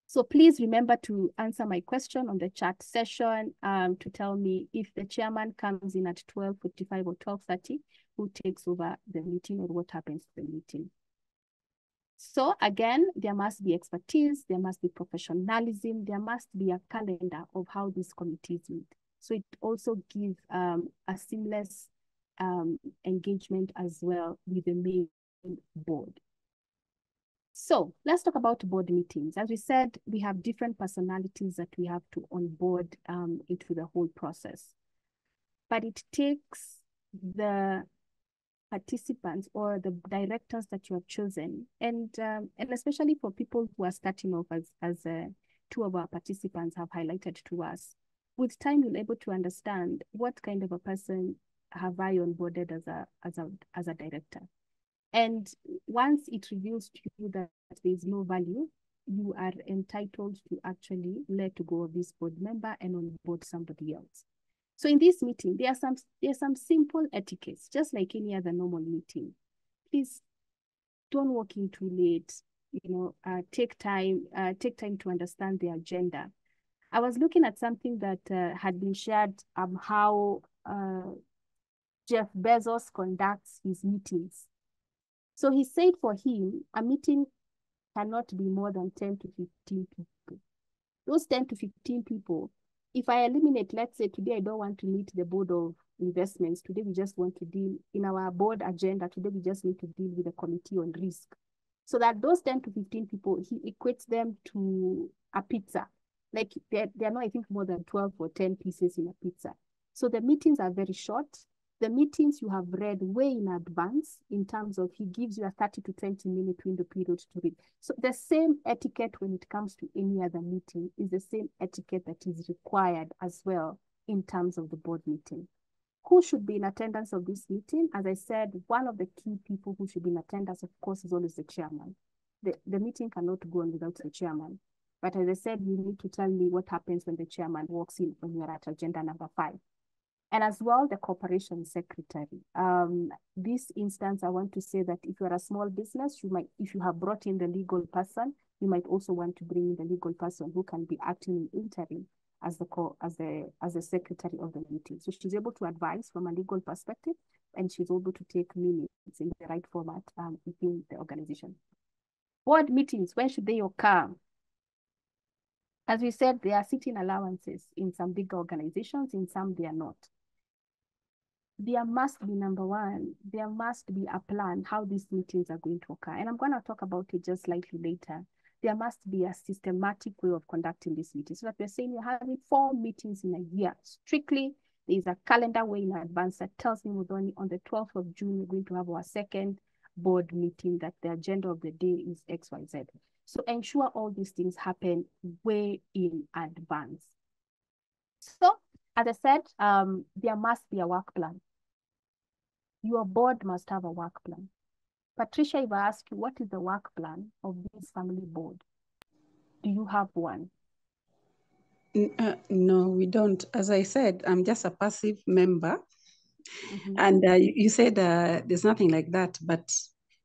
So please remember to answer my question on the chat session to tell me if the chairman comes in at 12:45 or 12:30, who takes over the meeting or what happens to the meeting. So again, there must be expertise, there must be professionalism, there must be a calendar of how these committees meet. So it also gives a seamless engagement as well with the main board. So let's talk about board meetings. As we said, we have different personalities that we have to onboard into the whole process. But it takes the participants or the directors that you have chosen, and especially for people who are starting off, as 2 of our participants have highlighted to us. With time, you'll be able to understand what kind of a person have I onboarded as a director. And once it reveals to you that there is no value, you are entitled to actually let go of this board member and onboard somebody else. So in this meeting, there are some simple etiquettes, just like any other normal meeting. Please don't walk in too late. Take time to understand the agenda. I was looking at something that had been shared how Jeff Bezos conducts his meetings. So he said for him, a meeting cannot be more than 10 to 15 people. Those 10 to 15 people, if I eliminate, let's say today I don't want to meet the board of investments. Today, we just want to deal in our board agenda. Today, we just need to deal with the committee on risk. So that those 10 to 15 people, he equates them to a pizza. Like there are not, I think, more than 12 or 10 pieces in a pizza. So the meetings are very short. The meetings you have read way in advance in terms of he gives you a 30 to 20 minute window period to read. So the same etiquette when it comes to any other meeting is the same etiquette that is required as well in terms of the board meeting. Who should be in attendance of this meeting? As I said, one of the key people who should be in attendance, of course, is always the chairman. The meeting cannot go on without the chairman. But as I said, you need to tell me what happens when the chairman walks in when you're at agenda number 5. And as well, the corporation secretary. This instance, I want to say that if you're a small business, you might, if you have brought in the legal person, you might also want to bring in the legal person who can be acting in interim as the secretary of the meeting. So she's able to advise from a legal perspective, and she's able to take minutes in the right format within the organization. Board meetings, when should they occur? As we said, there are sitting allowances in some big organizations, in some they are not. There must be, number one, there must be a plan how these meetings are going to occur. And I'm going to talk about it just slightly later. There must be a systematic way of conducting these meetings. So that we're saying you're having 4 meetings in a year. Strictly, there is a calendar way in advance that tells me we're only on the 12th of June, we're going to have our second board meeting, that the agenda of the day is XYZ. So ensure all these things happen way in advance. So, as I said, there must be a work plan. Your board must have a work plan. Patricia, if I ask you, what is the work plan of this family board? Do you have one? No, we don't. As I said, I'm just a passive member. And you said there's nothing like that, but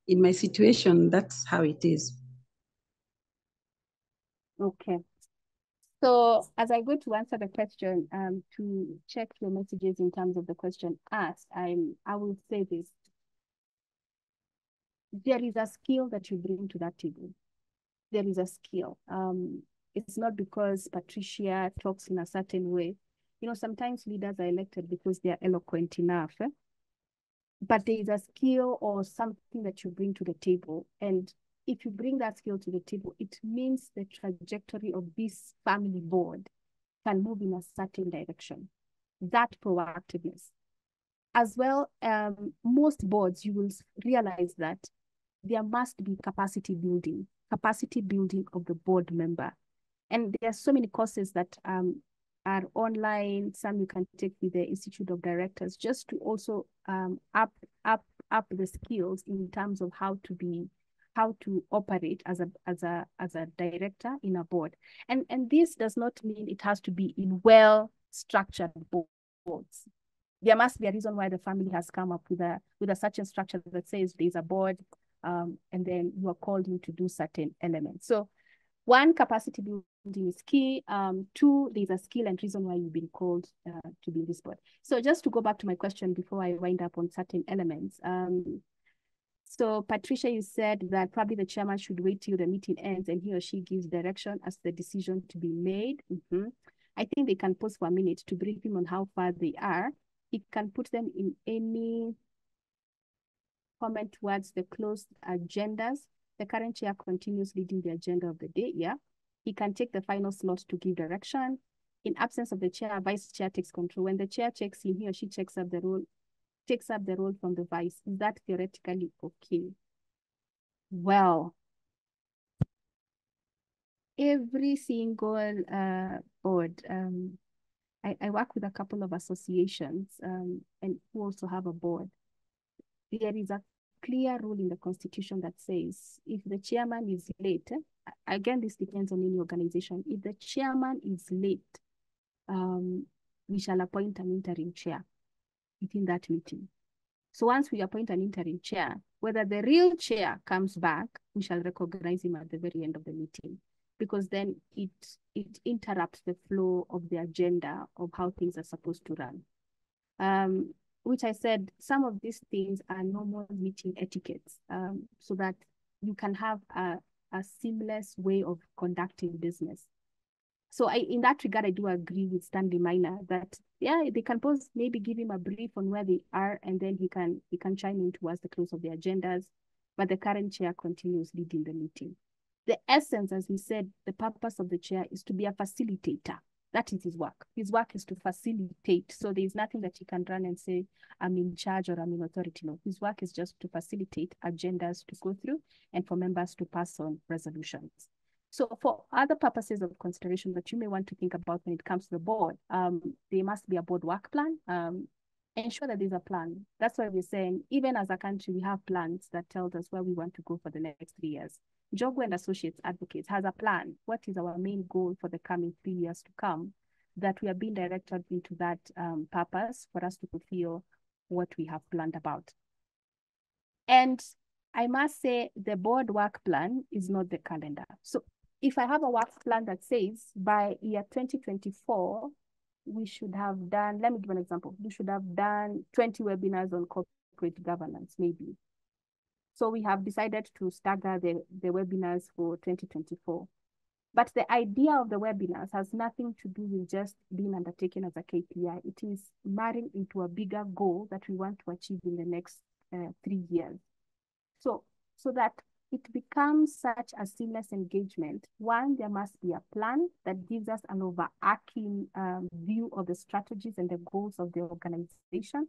in my situation, that's how it is. Okay. So as I go to answer the question, to check your messages in terms of the question asked, I will say this. There is a skill that you bring to that table. There is a skill. It's not because Patricia talks in a certain way. You know, sometimes leaders are elected because they are eloquent enough. But there is a skill or something that you bring to the table. And if you bring that skill to the table, it means the trajectory of this family board can move in a certain direction. That proactiveness. As well, most boards, you will realize that there must be capacity building of the board member. And there are so many courses that are online. Some you can take with the Institute of Directors, just to also up the skills in terms of how to operate as a director in a board. And this does not mean it has to be in well-structured boards. There must be a reason why the family has come up with a certain structure that says there's a board, and then you are called in to do certain elements. So 1, capacity building is key. 2, there's a skill and reason why you've been called to be in this board. So just to go back to my question before I wind up on certain elements. So Patricia, you said that probably the chairman should wait till the meeting ends and he or she gives direction as the decision to be made. I think they can pause for a minute to brief him on how far they are. He can put them in any comment towards the closed agendas. The current chair continues leading the agenda of the day. Yeah. He can take the final slot to give direction. In absence of the chair, vice chair takes control. When the chair checks in, he or she takes up the role from the vice. Is that theoretically okay? Well, every single board, I work with a couple of associations and who also have a board. There is a clear rule in the constitution that says if the chairman is late, again, this depends on any organization. If the chairman is late, we shall appoint an interim chair within that meeting. So once we appoint an interim chair, whether the real chair comes back, we shall recognize him at the very end of the meeting, because then it interrupts the flow of the agenda of how things are supposed to run. Which I said, some of these things are normal meeting etiquettes, so that you can have a seamless way of conducting business. So in that regard, I do agree with Stanley Minor that, yeah, they can pose, maybe give him a brief on where they are, and then he can chime in towards the close of the agendas, but the current chair continues leading the meeting. The essence, as we said, the purpose of the chair is to be a facilitator. That is his work. His work is to facilitate. So there's nothing that he can run and say, I'm in charge or I'm in authority. No, his work is just to facilitate agendas to go through and for members to pass on resolutions. So for other purposes of consideration that you may want to think about when it comes to the board, there must be a board work plan. Ensure that there's a plan. That's why we're saying, even as a country, we have plans that tells us where we want to go for the next 3 years. Jogo and Associates Advocates has a plan. What is our main goal for the coming 3 years to come? That we are being directed into that purpose for us to fulfill what we have planned about. And I must say the board work plan is not the calendar. So if I have a work plan that says by year 2024, we should have done, let me give an example. We should have done 20 webinars on corporate governance, maybe. So we have decided to stagger the webinars for 2024. But the idea of the webinars has nothing to do with just being undertaken as a KPI. It is marrying into a bigger goal that we want to achieve in the next 3 years. So that it becomes such a seamless engagement. One, there must be a plan that gives us an overarching view of the strategies and the goals of the organization.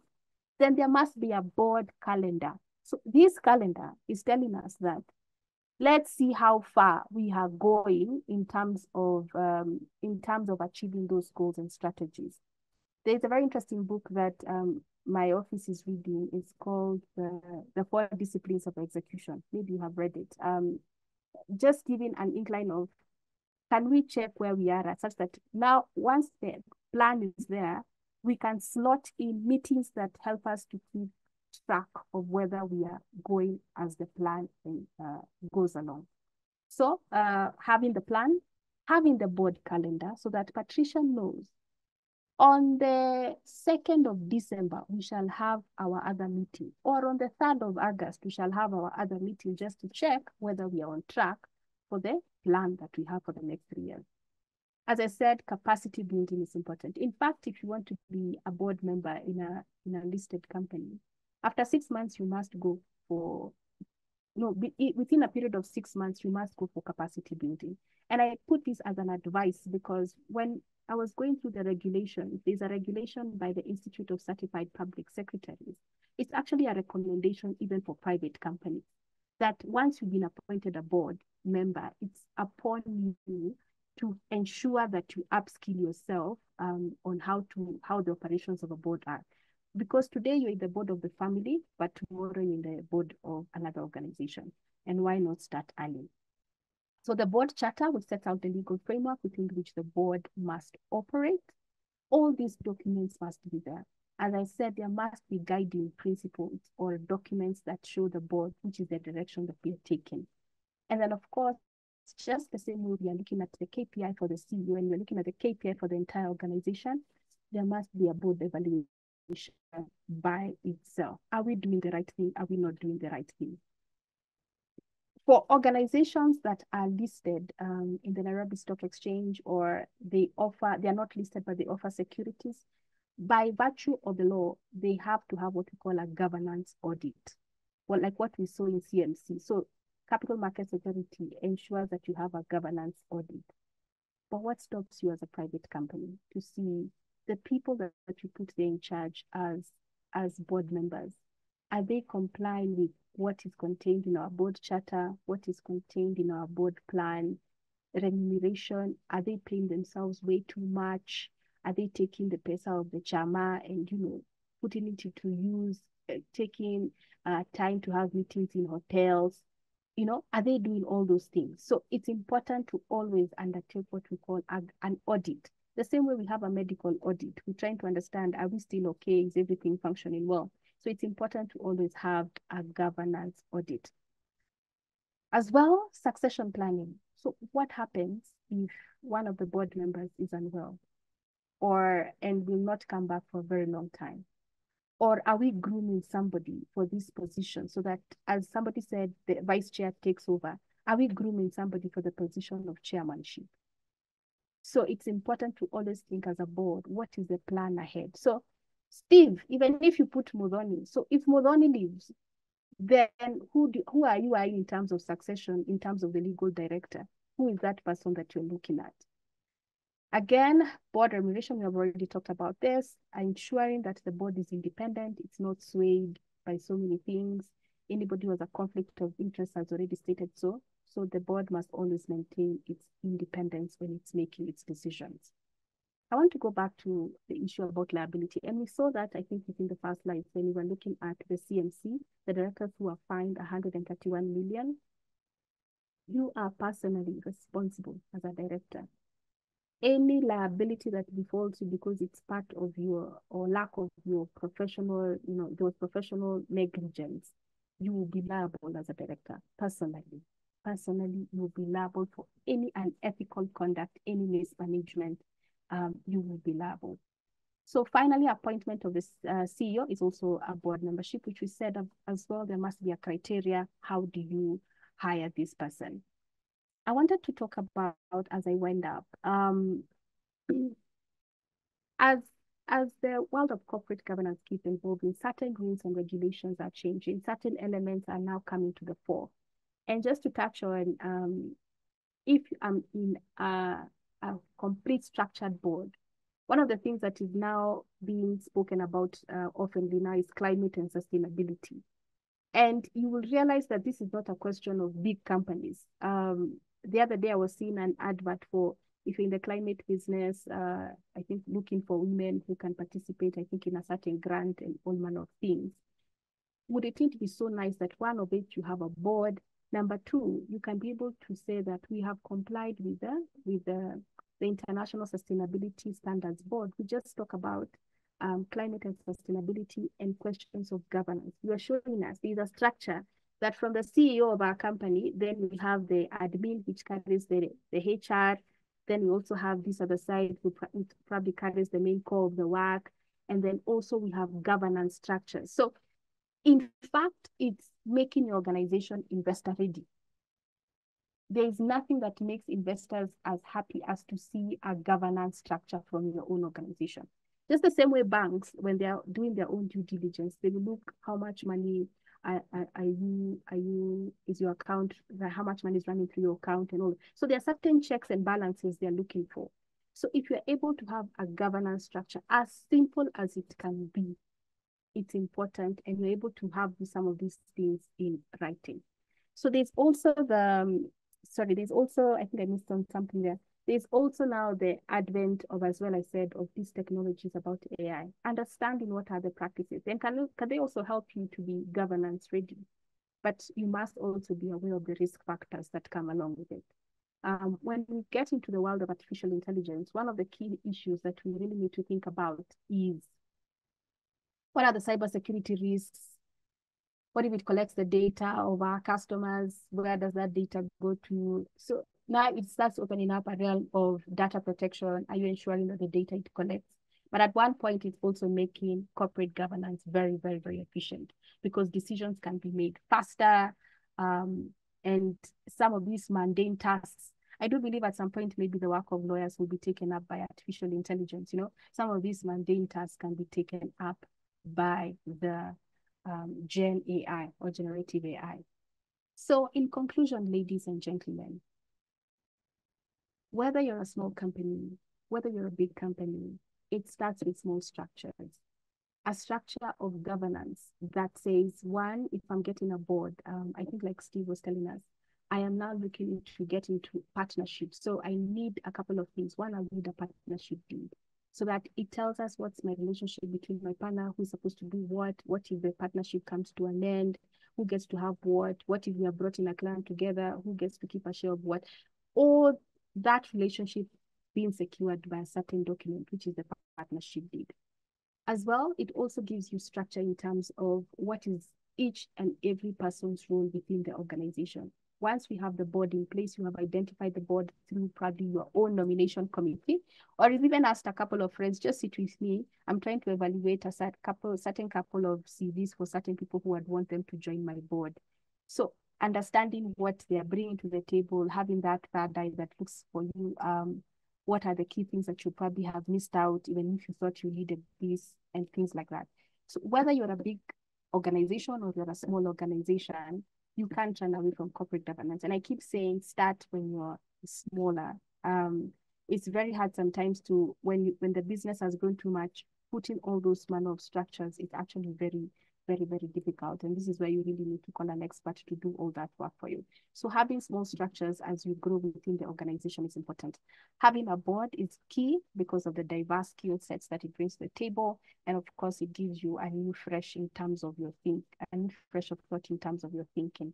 Then there must be a board calendar. So this calendar is telling us that let's see how far we are going in terms of achieving those goals and strategies. There's a very interesting book that my office is reading. It's called The 4 Disciplines of Execution. Maybe you have read it. Just giving an incline of, can we check where we are at, such that now once the plan is there, we can slot in meetings that help us to keep track of whether we are going as the plan goes along. So having the plan, having the board calendar so that Patricia knows on the 2nd of December, we shall have our other meeting, or on the 3rd of August, we shall have our other meeting just to check whether we are on track for the plan that we have for the next 3 years. As I said, capacity building is important. In fact, if you want to be a board member in a listed company, after 6 months, you must go for, within a period of 6 months, you must go for capacity building. And I put this as an advice because when I was going through the regulation, there's a regulation by the Institute of Certified Public Secretaries. It's actually a recommendation even for private companies that once you've been appointed a board member, it's upon you to ensure that you upskill yourself on how the operations of a board are. Because today you're in the board of the family, but tomorrow you're in the board of another organization. And why not start early? So the board charter will set out the legal framework within which the board must operate. All these documents must be there. As I said, there must be guiding principles or documents that show the board which is the direction that we are taking. And then, of course, just the same way we are looking at the KPI for the CEO and we're looking at the KPI for the entire organization, there must be a board evaluation by itself. Are we doing the right thing? Are we not doing the right thing? For organizations that are listed in the Nairobi Stock Exchange, or they are not listed, but they offer securities, by virtue of the law, they have to have what we call a governance audit. Well, like what we saw in CMC. So Capital Markets Authority ensures that you have a governance audit. But what stops you as a private company to see the people that you put there in charge as board members? Are they complying with what is contained in our board charter, what is contained in our board plan, remuneration? Are they paying themselves way too much? Are they taking the pesa of the chama and, putting it into use, taking time to have meetings in hotels? Are they doing all those things? So it's important to always undertake what we call an audit. The same way we have a medical audit, we're trying to understand, are we still okay? Is everything functioning well? So it's important to always have a governance audit. As well, succession planning. So what happens if one of the board members is unwell and will not come back for a very long time? Or are we grooming somebody for this position so that, as somebody said, the vice chair takes over? Are we grooming somebody for the position of chairmanship? So it's important to always think as a board, what is the plan ahead? So Steve, even if you put Muthoni, so if Muthoni leaves, then who are you in terms of succession, in terms of the legal director? Who is that person that you're looking at? Again, board remuneration, we have already talked about this, ensuring that the board is independent, it's not swayed by so many things. Anybody who has a conflict of interest has already stated so. So the board must always maintain its independence when it's making its decisions. I want to go back to the issue about liability. And we saw that, I think, within the first slide, when we were looking at the CMC, the directors who are fined 131 million, you are personally responsible as a director. Any liability that befalls you because it's part of your or lack of your professional, those professional negligence, you will be liable as a director personally. Personally, you will be liable for any unethical conduct, any mismanagement, you will be liable. So finally, appointment of the CEO is also a board membership, which we said as well, there must be a criteria. How do you hire this person? I wanted to talk about, as I wind up, as the world of corporate governance keeps evolving, certain rules and regulations are changing, certain elements are now coming to the fore. And just to touch on, if I'm in a complete structured board, one of the things that is now being spoken about oftenly now is climate and sustainability. And you will realize that this is not a question of big companies. The other day I was seeing an advert for, if you're in the climate business, I think looking for women who can participate, I think in a certain grant and all manner of things. Would it be so nice that one of it, you have a board? Number two, you can be able to say that we have complied with the International Sustainability Standards Board. We just talk about climate and sustainability and questions of governance. You are showing us there's a structure that from the CEO of our company, then we have the admin, which carries the HR. Then we also have this other side, who probably carries the main core of the work. And then also we have governance structures. So in fact, it's making your organization investor ready. There is nothing that makes investors as happy as to see a governance structure from your own organization. Just the same way banks, when they are doing their own due diligence, they will look how much money is your account, how much money is running through your account and all. So there are certain checks and balances they're looking for. So if you're able to have a governance structure, as simple as it can be, it's important, and you're able to have some of these things in writing. So there's also there's also, I think I missed on something there. There's also now the advent of, as well I said, of these technologies about AI, understanding what are the practices, and can they also help you to be governance ready? But you must also be aware of the risk factors that come along with it. When we get into the world of artificial intelligence, one of the key issues that we really need to think about is, what are the cybersecurity risks? What if it collects the data of our customers? Where does that data go to? So now it starts opening up a realm of data protection. Are you ensuring that the data it collects? But at one point, it's also making corporate governance very, very, very efficient, because decisions can be made faster. And some of these mundane tasks, I do believe at some point, maybe the work of lawyers will be taken up by artificial intelligence. Some of these mundane tasks can be taken up by the Gen AI or generative AI. So in conclusion, ladies and gentlemen, whether you're a small company, whether you're a big company, it starts with small structures. A structure of governance that says, one, if I'm getting a board, I think like Steve was telling us, I am now looking to get into partnerships. So I need a couple of things. One, I need a partnership deed, so that it tells us what's my relationship between my partner, who's supposed to do what if the partnership comes to an end, who gets to have what if we have brought in a client together, who gets to keep a share of what, or that relationship being secured by a certain document, which is the partnership deed. As well, it also gives you structure in terms of what is each and every person's role within the organization. Once we have the board in place, you have identified the board through probably your own nomination committee, or you've even asked a couple of friends, just sit with me. I'm trying to evaluate a certain couple of CVs for certain people who would want them to join my board. So understanding what they are bringing to the table, having that third eye that looks for you, What are the key things that you probably have missed out, even if you thought you needed this, and things like that. So whether you're a big organization or you're a small organization, you can't run away from corporate governance. And I keep saying, start when you're smaller. It's very hard sometimes to, when the business has grown too much, putting all those manner of structures is actually very, very, very difficult. And this is where you really need to call an expert to do all that work for you. So having small structures as you grow within the organization is important. Having a board is key because of the diverse skill sets that it brings to the table. And of course, it gives you a new fresh in terms of your a new fresh of thought in terms of your thinking.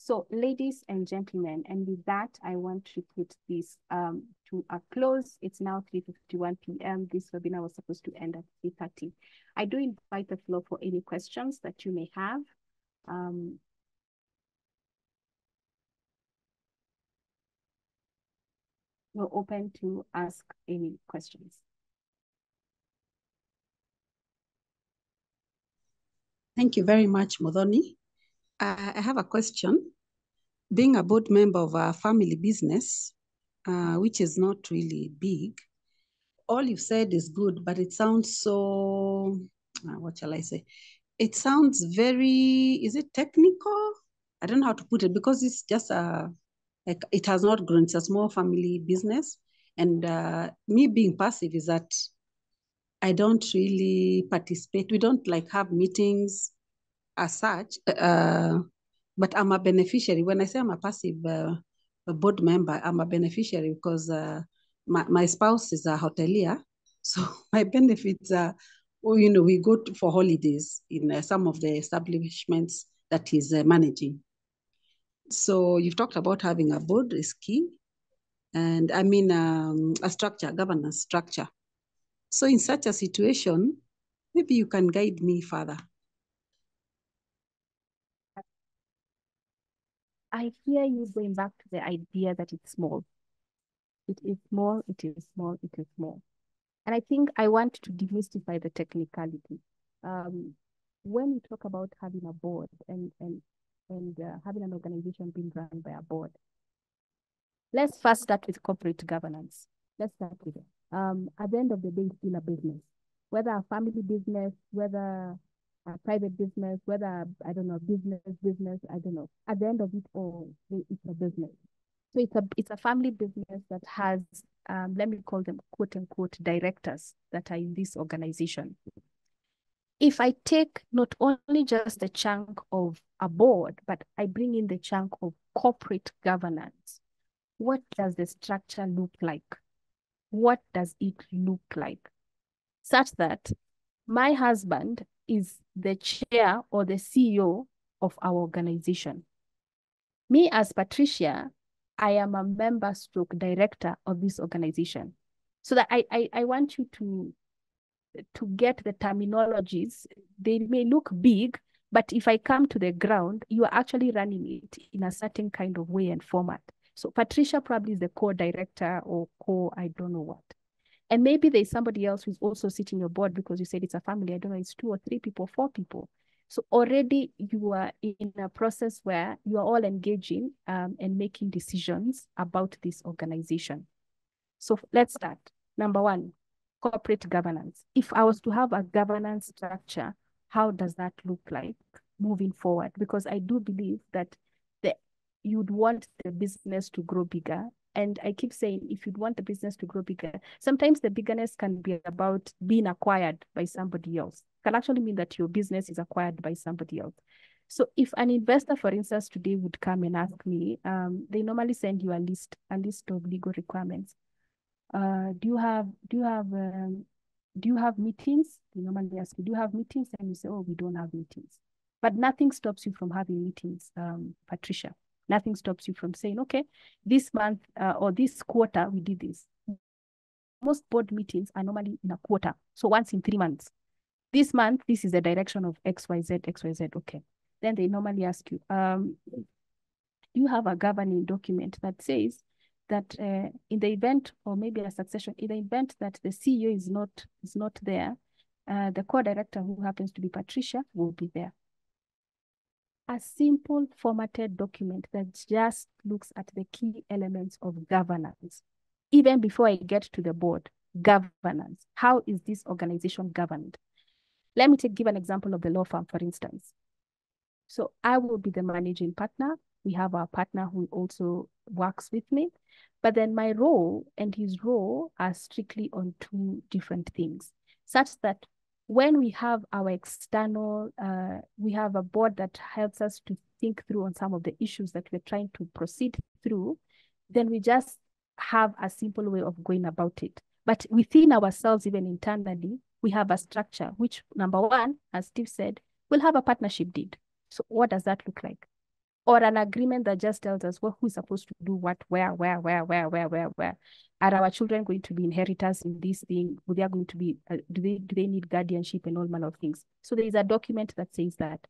So ladies and gentlemen, and with that, I want to put this to a close. It's now 3:51 p.m. This webinar was supposed to end at 3:30. I do invite the floor for any questions that you may have. We're open to ask any questions. Thank you very much, Modoni. I have a question. Being a board member of a family business, which is not really big, all you've said is good, but it sounds so, what shall I say? It sounds very, is it technical? I don't know how to put it because it's just like it has not grown. It's a small family business. And me being passive is that I don't really participate. We don't like have meetings as such, but I'm a beneficiary. When I say I'm a passive a board member, I'm a beneficiary because my spouse is a hotelier. So my benefits are, well, you know, we go for holidays in some of the establishments that he's managing. So you've talked about having a board is key. And I mean a structure, governance structure. So in such a situation, maybe you can guide me further. I hear you going back to the idea that it's small. It is small, it is small, it is small. And I think I want to demystify the technicality. When we talk about having a board and having an organization being run by a board, let's first start with corporate governance. Let's start with it. At the end of the day, it's still a business. Whether a family business, whether a private business, whether, I don't know, business, I don't know. At the end of it all, it's a business. So it's a family business that has, let me call them quote unquote directors that are in this organization. If I take not only just the chunk of a board, but I bring in the chunk of corporate governance, what does the structure look like? What does it look like? Such that my husband is the chair or the CEO of our organization. Me as Patricia, I am a member stroke director of this organization. So that I want you to get the terminologies. They may look big, but if I come to the ground, you are actually running it in a certain kind of way and format. So Patricia probably is the co-director or I don't know what. And maybe there's somebody else who's also sitting on your board because you said it's a family. I don't know, it's 2 or 3 people, 4 people. So already you are in a process where you are all engaging and making decisions about this organization. So let's start. Number 1, corporate governance. If I was to have a governance structure, how does that look like moving forward? Because I do believe that you'd want the business to grow bigger. And I keep saying, if you'd want the business to grow bigger, sometimes the bigness can be about being acquired by somebody else. It can actually mean that your business is acquired by somebody else. So if an investor, for instance, today would come and ask me, they normally send you a list of legal requirements. Do you have meetings? They normally ask you, do you have meetings? And you say, oh, we don't have meetings. But nothing stops you from having meetings, Patricia. Nothing stops you from saying, okay, this month or this quarter, we did this. Most board meetings are normally in a quarter. So once in 3 months. This month, this is the direction of XYZ, XYZ. Okay. Then they normally ask you, do you have a governing document that says that in the event, or maybe a succession, in the event that the CEO is not there, the co-director, who happens to be Patricia, will be there. A simple formatted document that just looks at the key elements of governance. even before I get to the board, governance. How is this organization governed? Let me give an example of the law firm, for instance. So I will be the managing partner. We have our partner who also works with me. But then my role and his role are strictly on two different things, such that when we have our external, we have a board that helps us to think through on some of the issues that we're trying to proceed through, then we just have a simple way of going about it. But within ourselves, even internally, we have a structure, which number one, as Steve said, we'll have a partnership deed. So what does that look like? Or an agreement that just tells us, well, who's supposed to do what, where. Are our children going to be inheritors in this thing? They are going to be, do they need guardianship and all manner of things? So there is a document that says that.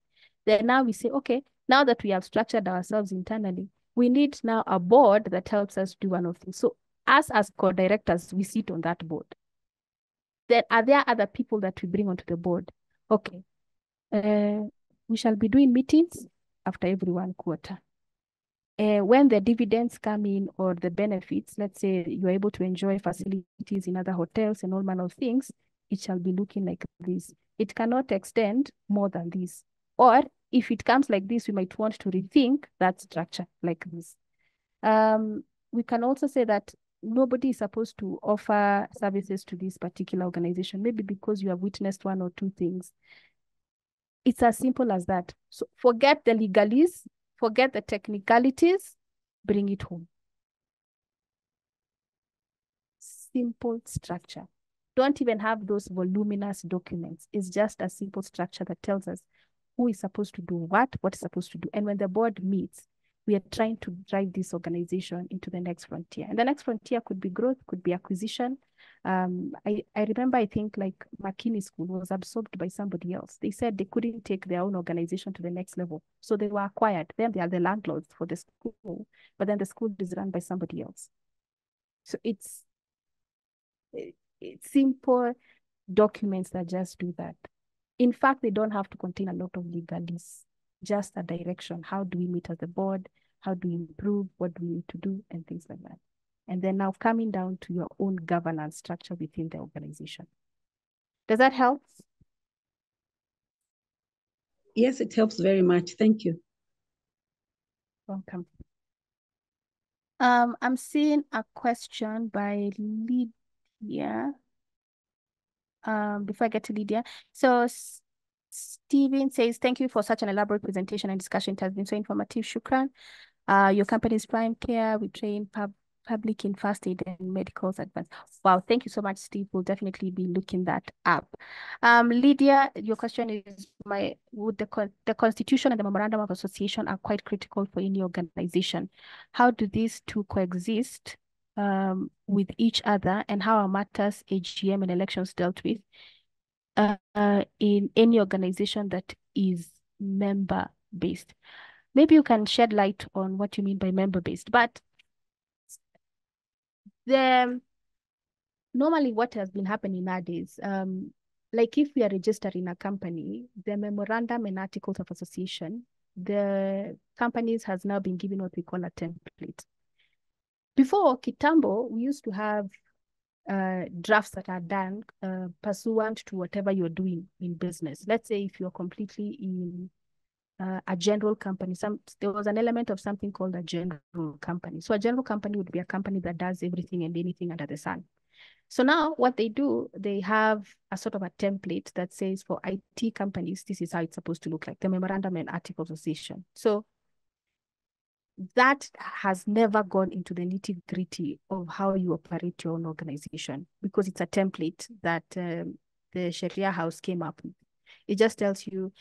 Then now we say, okay, now that we have structured ourselves internally, we need now a board that helps us do one of things. So us as co-directors, we sit on that board. Then are there other people that we bring onto the board? Okay. We shall be doing meetings after every 1 quarter. When the dividends come in or the benefits, let's say you're able to enjoy facilities in other hotels and all manner of things, it shall be looking like this. It cannot extend more than this. Or if it comes like this, we might want to rethink that structure like this. We can also say that nobody is supposed to offer services to this particular organization, maybe because you have witnessed 1 or 2 things. It's as simple as that. So forget the legalese, forget the technicalities, bring it home. Simple structure. Don't even have those voluminous documents. It's just a simple structure that tells us who is supposed to do what is supposed to do. And when the board meets, we are trying to drive this organization into the next frontier. And the next frontier could be growth, could be acquisition. I remember, I think like McKinney School was absorbed by somebody else. They said they couldn't take their own organization to the next level. So they were acquired. Then they are the landlords for the school, but then the school is run by somebody else. So it's simple documents that just do that. In fact, they don't have to contain a lot of legalese, just a direction. How do we meet as a board? How do we improve? What do we need to do? And things like that. And then now coming down to your own governance structure within the organization. Does that help? Yes, it helps very much. Thank you. Welcome. I'm seeing a question by Lydia. Before I get to Lydia. So Steven says, thank you for such an elaborate presentation and discussion. It has been so informative. Shukran. Your company is Prime Care. We train public in first aid and medicals advanced. Wow, thank you so much, Steve. We'll definitely be looking that up. Lydia, your question is, would the Constitution and the Memorandum of Association are quite critical for any organization. How do these two coexist with each other, and how are matters, AGM and elections dealt with in any organization that is member-based? Maybe you can shed light on what you mean by member-based, but normally what has been happening nowadays, like if we are registering a company, the memorandum and articles of association, the companies has now been given what we call a template. Before Kitambo, we used to have drafts that are done pursuant to whatever you're doing in business. Let's say if you're completely in a general company, there was an element of something called a general company. So a general company would be a company that does everything and anything under the sun. So now what they do, they have a sort of a template that says for IT companies, this is how it's supposed to look like, the memorandum and articles of association. So that has never gone into the nitty-gritty of how you operate your own organization, because it's a template that the Sharia house came up with. It just tells you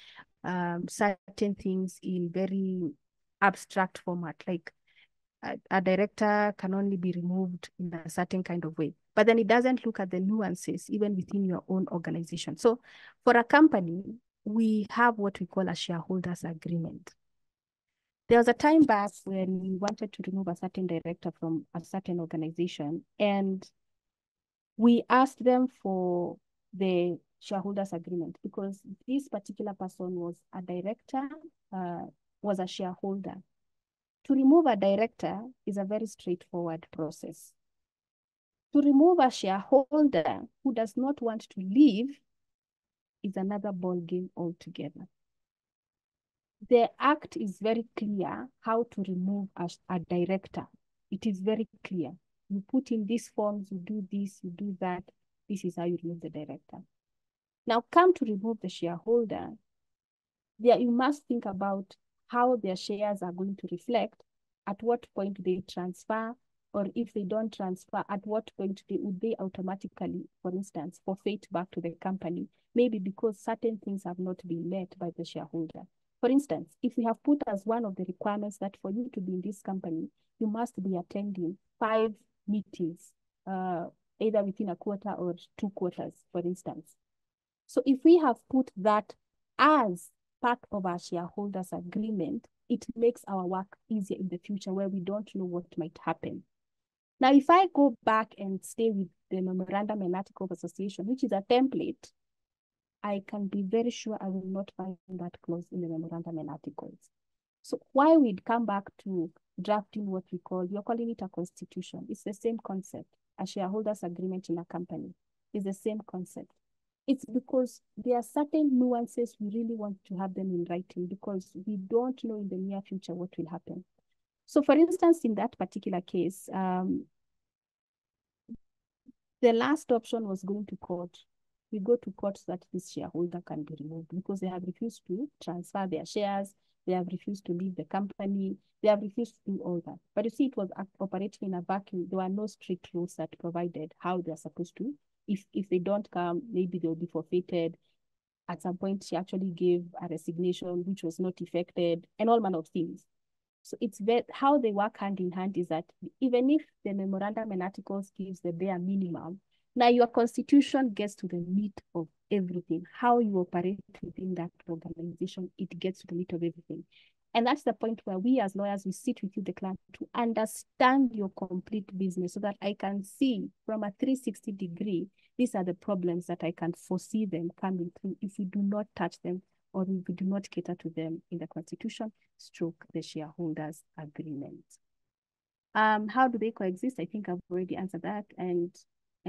certain things in very abstract format, like a director can only be removed in a certain kind of way. But then it doesn't look at the nuances even within your own organization. So for a company, we have what we call a shareholders agreement. There was a time back when we wanted to remove a certain director from a certain organization, and we asked them for the shareholders agreement because this particular person was a director, was a shareholder. To remove a director is a very straightforward process. To remove a shareholder who does not want to leave is another ball game altogether. The act is very clear how to remove a director. It is very clear. You put in these forms, you do this, you do that. This is how you remove the director. Now come to remove the shareholder. There you must think about how their shares are going to reflect, at what point they transfer, or if they don't transfer, at what point would they automatically, for instance, forfeit back to the company, maybe because certain things have not been met by the shareholder. For instance, if we have put as one of the requirements that for you to be in this company, you must be attending 5 meetings, either within a quarter or 2 quarters, for instance. So if we have put that as part of our shareholders agreement, it makes our work easier in the future where we don't know what might happen. Now, if I go back and stay with the Memorandum and Article of Association, which is a template, I can be very sure I will not find that clause in the Memorandum and Articles. So why we'd come back to drafting what we call, you're calling it a constitution. It's the same concept. A shareholders agreement in a company is the same concept. It's because there are certain nuances we really want to have them in writing because we don't know in the near future what will happen. So for instance, in that particular case, the last option was going to court. We go to court so that this shareholder can be removed because they have refused to transfer their shares. They have refused to leave the company. They have refused to do all that. But you see, it was operating in a vacuum. There were no strict rules that provided how they're supposed to. If they don't come, maybe they'll be forfeited. At some point, she actually gave a resignation, which was not effected, and all manner of things. So it's how they work hand in hand is that even if the Memorandum and Articles gives the bare minimum, now your constitution gets to the meat of everything. How you operate within that organization, it gets to the meat of everything. And that's the point where we as lawyers, we sit with you, the client, to understand your complete business so that I can see from a 360 degree, these are the problems that I can foresee them coming through if we do not touch them or if we do not cater to them in the constitution, stroke the shareholders agreement. How do they coexist? I think I've already answered that. And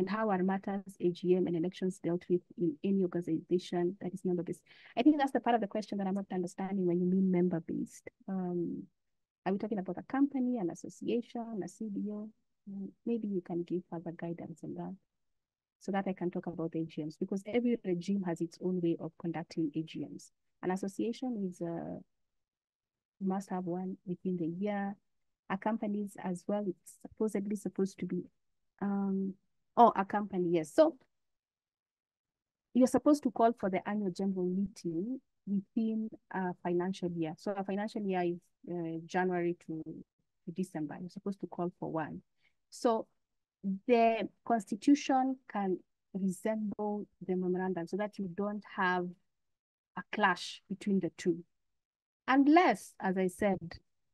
how are matters, AGM and elections dealt with in any organization that is member-based? I think that's the part of the question that I'm not understanding when you mean member-based. Are we talking about a company, an association, a CBO? Maybe you can give further guidance on that so that I can talk about the AGMs because every regime has its own way of conducting AGMs. An association is you must have one within the year. A company is as well, it's supposedly supposed to be a company, yes. So you're supposed to call for the annual general meeting within a financial year. So a financial year is January to December. You're supposed to call for one. So the constitution can resemble the memorandum so that you don't have a clash between the two. Unless, as I said,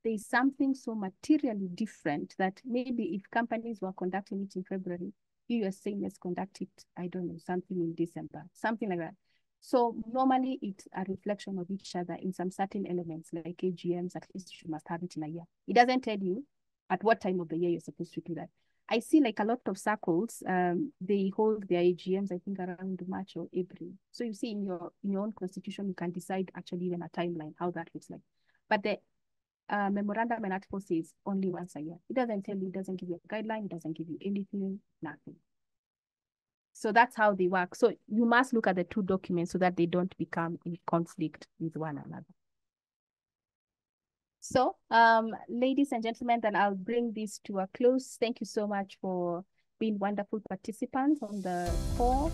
there is something so materially different that maybe if companies were conducting it in February, you are saying let's conduct it, I don't know, something in December, something like that. So normally it's a reflection of each other in some certain elements like AGMs, at least you must have it in a year. It doesn't tell you at what time of the year you're supposed to do that. I see like a lot of circles, they hold their AGMs, I think around March or April. So you see in your own constitution, you can decide actually even a timeline, how that looks like. But the memorandum and article says only once a year. It doesn't tell you, it doesn't give you a guideline, it doesn't give you anything, nothing. So that's how they work. So you must look at the two documents so that they don't become in conflict with one another. So, ladies and gentlemen, then I'll bring this to a close. Thank you so much for being wonderful participants on the call.